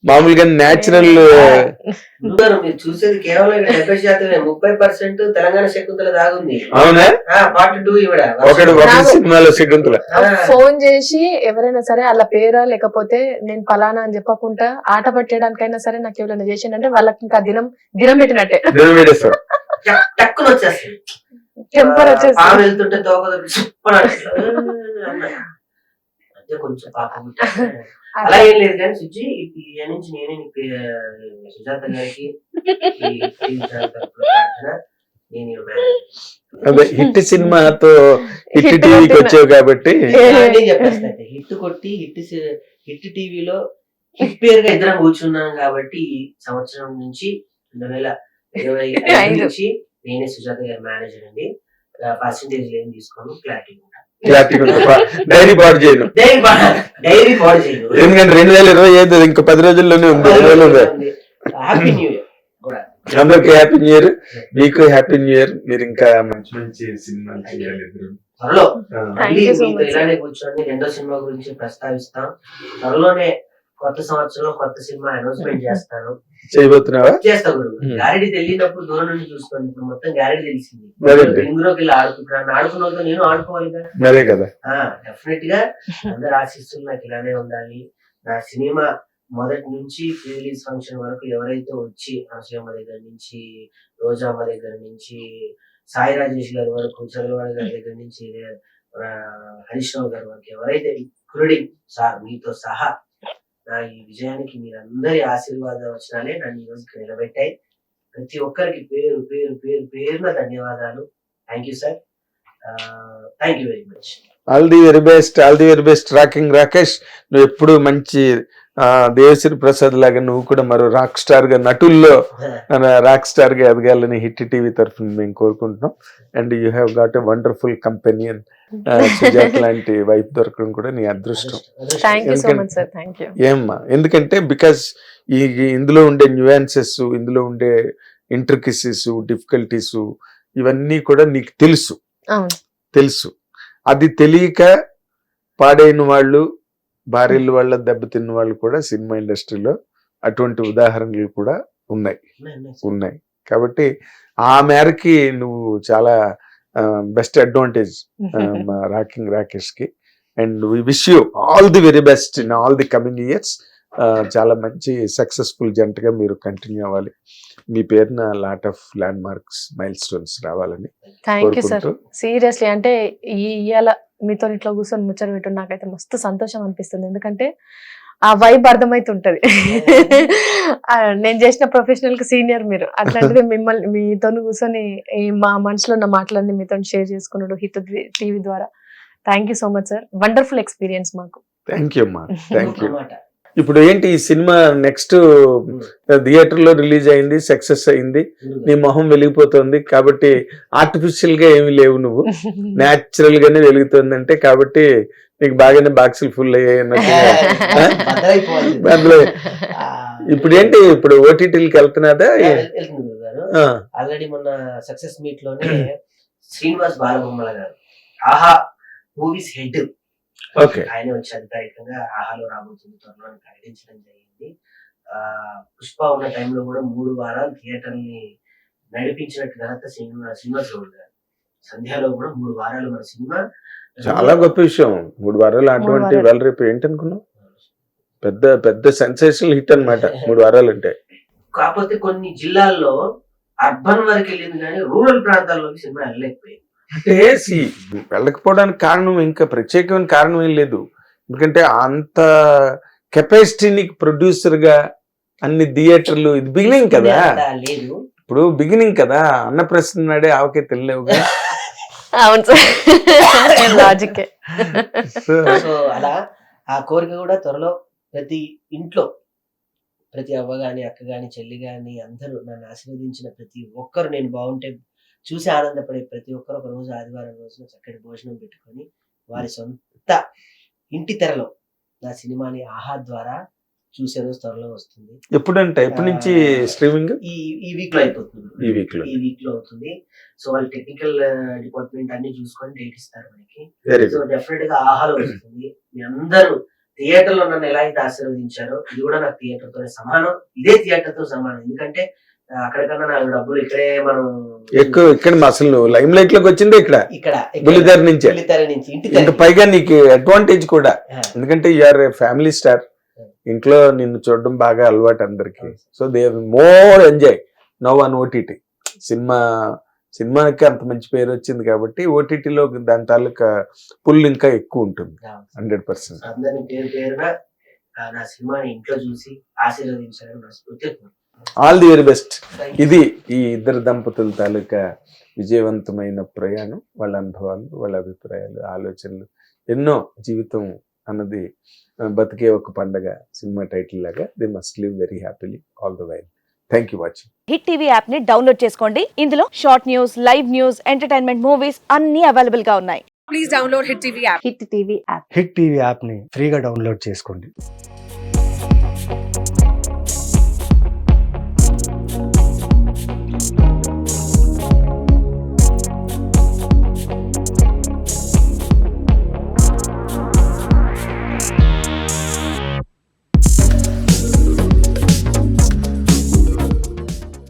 A: మామూలుగా న్యాచురల్
C: గురుగారు మీరు చూసేది కేవలం 70%, 30% తెలంగాణ శకుంతల దాగుంది.
A: అవునా?
C: పార్ట్ 2 ఇవిడ
A: ఒకటి సినిమాలో శకుంతల
D: ఫోన్ చేసి ఎవరైనా సరే అలా పేరా లేకపోతే నేను పలానా అని చెప్పకుండా ఆట పట్టేయడానికైనా సరే నాకు ఎవరైనా చేసిందంటే వాళ్ళకి ఇంకా దినం పెట్టినట్టే
C: టక్కున వచ్చేస్తుంది.
D: టెంపర్ వచ్చేసి
C: పాము వెళ్తుంటే తోక సూపర్ అంటే కొంచెం పాపం అలా ఏం లేదు కానీ సుజ్జి ఈ నుంచి నేనే సుజాత గారికి నేను
A: అదే హిట్ సినిమాతో హిట్ టీవీకి వచ్చావు కాబట్టి
C: చెప్పేస్తా. హిట్ కొట్టి హిట్ టీవీలో హిట్ పేరుగా ఇద్దరం కూర్చున్నాం కాబట్టి ఈ సంవత్సరం నుంచి 2025 నుంచి నేనే సుజాత గారి మేనేజర్ అండి. పర్సంటేజ్ ఏం తీసుకోను, క్లారిటీ
A: డైరీ పాడు చేయను,
C: డైరీ పాడు చేయను.
A: ఎందుకంటే 2025 ఇంకా 10 రోజుల్లోనే ఉంది.
C: హ్యాపీ న్యూ ఇయర్ కూడా
A: అందరికి హ్యాపీ న్యూ ఇయర్, మీకు హ్యాపీ న్యూ ఇయర్. మీరు ఇంకా మంచి మంచి సినిమాలు చేయాలి ఇద్దరు.
C: త్వరలో
D: Thank you so
C: మీతో
D: much,
C: ఇలానే కూర్చొని రెండో సినిమా గురించి ప్రస్తావిస్తాం. త్వరలోనే కొత్త సంవత్సరంలో కొత్త సినిమా అనౌన్స్మెంట్ చేస్తాను.
A: చేయబోతున్నావా?
C: చేస్తా గురు. గ్యారెడీ తెలియనప్పుడు దూరం నుంచి చూసుకోండి. ఇప్పుడు మొత్తం గ్యారెడీ తెలిసింది.
A: అదేంటి?
C: ఇందులోకి వెళ్ళి ఆడుకుంటున్నాను. ఆడుకున్న వాళ్ళతో నేను ఆడుకోవాలి.
A: అదే కదా.
C: డెఫినెట్ గా అందరు ఆశిస్తులు నాకు ఇలానే ఉండాలి. నా సినిమా మొదటి నుంచి ప్రీ రిలీజ్ ఫంక్షన్ వరకు ఎవరైతే వచ్చి అనసూయమ్మ దగ్గర నుంచి, రోజామ్మ దగ్గర నుంచి, సాయి రాజేష్ గారి వరకు, చంద్రబాబు గారి దగ్గర నుంచి, హరీష్ రావు గారి వరకు ఎవరైతే ఇంక్లూడింగ్ సార్ మీతో సహా నా ఈ విజయానికి మీరందరి ఆశీర్వాద వచనాలే నన్ను ఈ రోజుకి నిలబెట్టాయి. ప్రతి ఒక్కరికి పేరు పేరు పేరు పేరున ధన్యవాదాలు. Thank you sir. Thank you very much.
A: All the very best, all the very best. Rocking Rakesh, నువ్వు ఎప్పుడు మంచి దేవశ్రీ ప్రసాద్ లాగా నువ్వు కూడా మరో రాక్ స్టార్ గా, నటుల్లో రాక్ స్టార్ గా ఎదగాలని హిట్ టీవీ తరఫున మేము కోరుకుంటున్నాం. And you have got a wonderful companion. Sujatha లాంటి వైఫ్ దొరకడం కూడా నీ అదృష్టం.
D: Thank you so much sir. Thank you.
A: ఏమ్మా, ఎందుకంటే బికాస్ ఇందులో ఉండే న్యూయాన్సెస్, ఇందులో ఉండే ఇంట్రికసీస్, డిఫికల్టీస్ ఇవన్నీ కూడా నీకు తెలుసు. అది తెలియక పాడైన వాళ్ళు, భార్యల వాళ్ళ దెబ్బతిన్న వాళ్ళు కూడా సినిమా ఇండస్ట్రీలో అటువంటి ఉదాహరణలు కూడా ఉన్నాయి. కాబట్టి ఆ మేరకి నువ్వు చాలా బెస్ట్ అడ్వాంటేజ్ రాకింగ్ రాకేష్ కి. And we wish you all the very best in all the coming years. చాలా మంచి సక్సెస్ఫుల్ జంటగా మీరు కంటిన్యూ అవ్వాలి. మీ పేరున lot of landmarks, milestones రావాలని
D: థ్యాంక్ యూ సార్. సీరియస్లీ అంటే ఇవాళ మీతో ఇట్లా కూర్చొని ముచ్చట పెట్టు నాకైతే మస్తు సంతోషం అనిపిస్తుంది. ఎందుకంటే ఆ వైబ్ అర్థమైతుంటది. నేను చేసిన ప్రొఫెషనల్ కి సీనియర్ మీరు, అట్లాంటిది మిమ్మల్ని మీతో కూర్చొని మా మనసులో ఉన్న మాటలన్నీ మీతో షేర్ చేసుకున్నాడు హిట్ టీవీ ద్వారా. Thank you so much sir. Wonderful experience మాకు.
A: థ్యాంక్ యూ అమ్మా. Thank you. ఇప్పుడు ఏంటి ఈ సినిమా నెక్స్ట్ థియేటర్ లో రిలీజ్ అయింది, సక్సెస్ అయింది, నీ మొహం వెలిగిపోతుంది. కాబట్టి ఆర్టిఫిషియల్ గా ఏమి లేవు, నువ్వు న్యాచురల్ గానే వెలుగుతుంది. అంటే కాబట్టి నీకు బాగానే బాక్సులు ఫుల్ అయ్యాయి. ఇప్పుడు ఏంటి, ఇప్పుడు ఓటీటీలకి వెళ్తున్నదా?
C: ఆల్రెడీ మొన్న సక్సెస్ మీట్ లోనే శ్రీనివాస్ బాలబొమ్మల గారు ఆహా మూవీస్ హెడ్ ఆయన వచ్చి అధికారికంగా ఆహాలో రాబోతుంది త్వరలో ప్రకటించడం జరిగింది. పుష్ప ఉన్న టైంలో కూడా 3 వారాలు థియేటర్ ని నడిపించినట్టు ఘనత శ్రీనివాస్ గౌడ్ గారు. సంధ్యాలో కూడా 3 వారాలు మన సినిమా
A: చాలా గొప్ప విషయం. 3 వారాలు అటువంటి వాళ్ళు రేపు ఏంటనుకున్నావు, పెద్ద పెద్ద సెన్సేషనల్ హిట్ అన్నమాట 3 వారాలు అంటే.
C: కాకపోతే కొన్ని జిల్లాల్లో అర్బన్ వరకు వెళ్ళింది కానీ రూరల్ ప్రాంతాల్లోకి సినిమా వెళ్ళలేకపోయింది.
A: అంటే వెళ్ళకపోవడానికి కారణం ఇంకా ప్రత్యేకమైన కారణం ఏం లేదు. ఎందుకంటే అంత కెపాసిటీని ప్రొడ్యూసర్ గా అన్ని థియేటర్లు, ఇది బిగినింగ్ కదా,
C: లేదు
A: ఇప్పుడు బిగినింగ్ కదా. అన్నప్రశ్న నాడే ఆవకే తెలియవుగా.
D: అవును సార్, లాజిక్.
C: సో అలా ఆ కోరిక కూడా త్వరలో ప్రతి ఇంట్లో, ప్రతి అవ్వ గాని, అక్క గాని, చెల్లి గాని అందరూ నన్ను ఆశీర్వదించిన ప్రతి ఒక్కరు నేను బాగుంటే చూసి ఆనందపడే ప్రతి ఒక్కరు ఒక రోజు ఆదివారం రోజున చక్కటి భోజనం పెట్టుకొని వారి సొంత ఇంటి తెరలో నా సినిమాని ఆహా ద్వారా చూసే రోజు త్వరలో వస్తుంది.
A: ఎప్పుడంటే ఎప్పటి నుంచి స్ట్రీమింగ్?
C: ఈ వీక్ లో అయిపోతుంది. ఈ వీక్ లో అవుతుంది. సో వాళ్ళు టెక్నికల్ డిపార్ట్మెంట్ అన్ని చూసుకొని డేట్ ఇస్తారు మనకి. సో డెఫినెట్ గా ఆహాలో వస్తుంది. మీ అందరూ థియేటర్ లో నన్ను ఎలా అయితే ఆశీర్వదించారో ఇది కూడా నాకు థియేటర్ తోనే సమానం, ఇదే థియేటర్ తో సమానం. ఎందుకంటే అక్కడికన్నా నాకు డబ్బులు ఇక్కడే మనం
A: ఇక్కడ అసలు నువ్వు లైమ్ లైట్ లోకి వచ్చిందే ఇక్కడ
C: ఇక్కడ
A: బుల్లితెర నుంచే.
C: బుల్లితెర నుంచి ఇంటి
A: ఇంకా పైగా నీకు అడ్వాంటేజ్ కూడా,
C: ఆ.
A: ఎందుకంటే యూఆర్ ఫ్యామిలీ స్టార్, ఇంట్లో నిన్ను చూడడం బాగా అలవాటు అందరికి. So they more enjoy now on OTT. సినిమాకి అంత మంచి పేరు వచ్చింది కాబట్టి ఓటీటీలో దాని తాలూకా పుల్ ఇంకా ఎక్కువ ఉంటుంది 100%.
C: అందరిని పేరు పేరున నా సినిమాని ఇంట్లో చూసి ఆశీర్వదించాలని మనస్ఫూర్తిగా కోరుకుంటున్నాను.
A: All the very best. ఇది ఈ ఇద్దరు దంపతుల తాలూకా విజయవంతమైన ప్రయాణం, వాళ్ళ అనుభవాలు, వాళ్ళ అభిప్రాయాలు, ఆలోచనలు ఎన్నో. జీవితం అన్నది బతికే ఒక పండగ సినిమా టైటిల్ లాగా. They must live very happily all the while. Thank you watching.
F: Hit TV app ని డౌన్లోడ్ చేసుకోండి. ఇందులో short news, live news, entertainment movies అన్ని అవైలబుల్ గా ఉన్నాయి.
G: Please download Hit TV app.
F: Hit TV app.
H: Hit TV యాప్ని ఫ్రీగా download చేసుకోండి.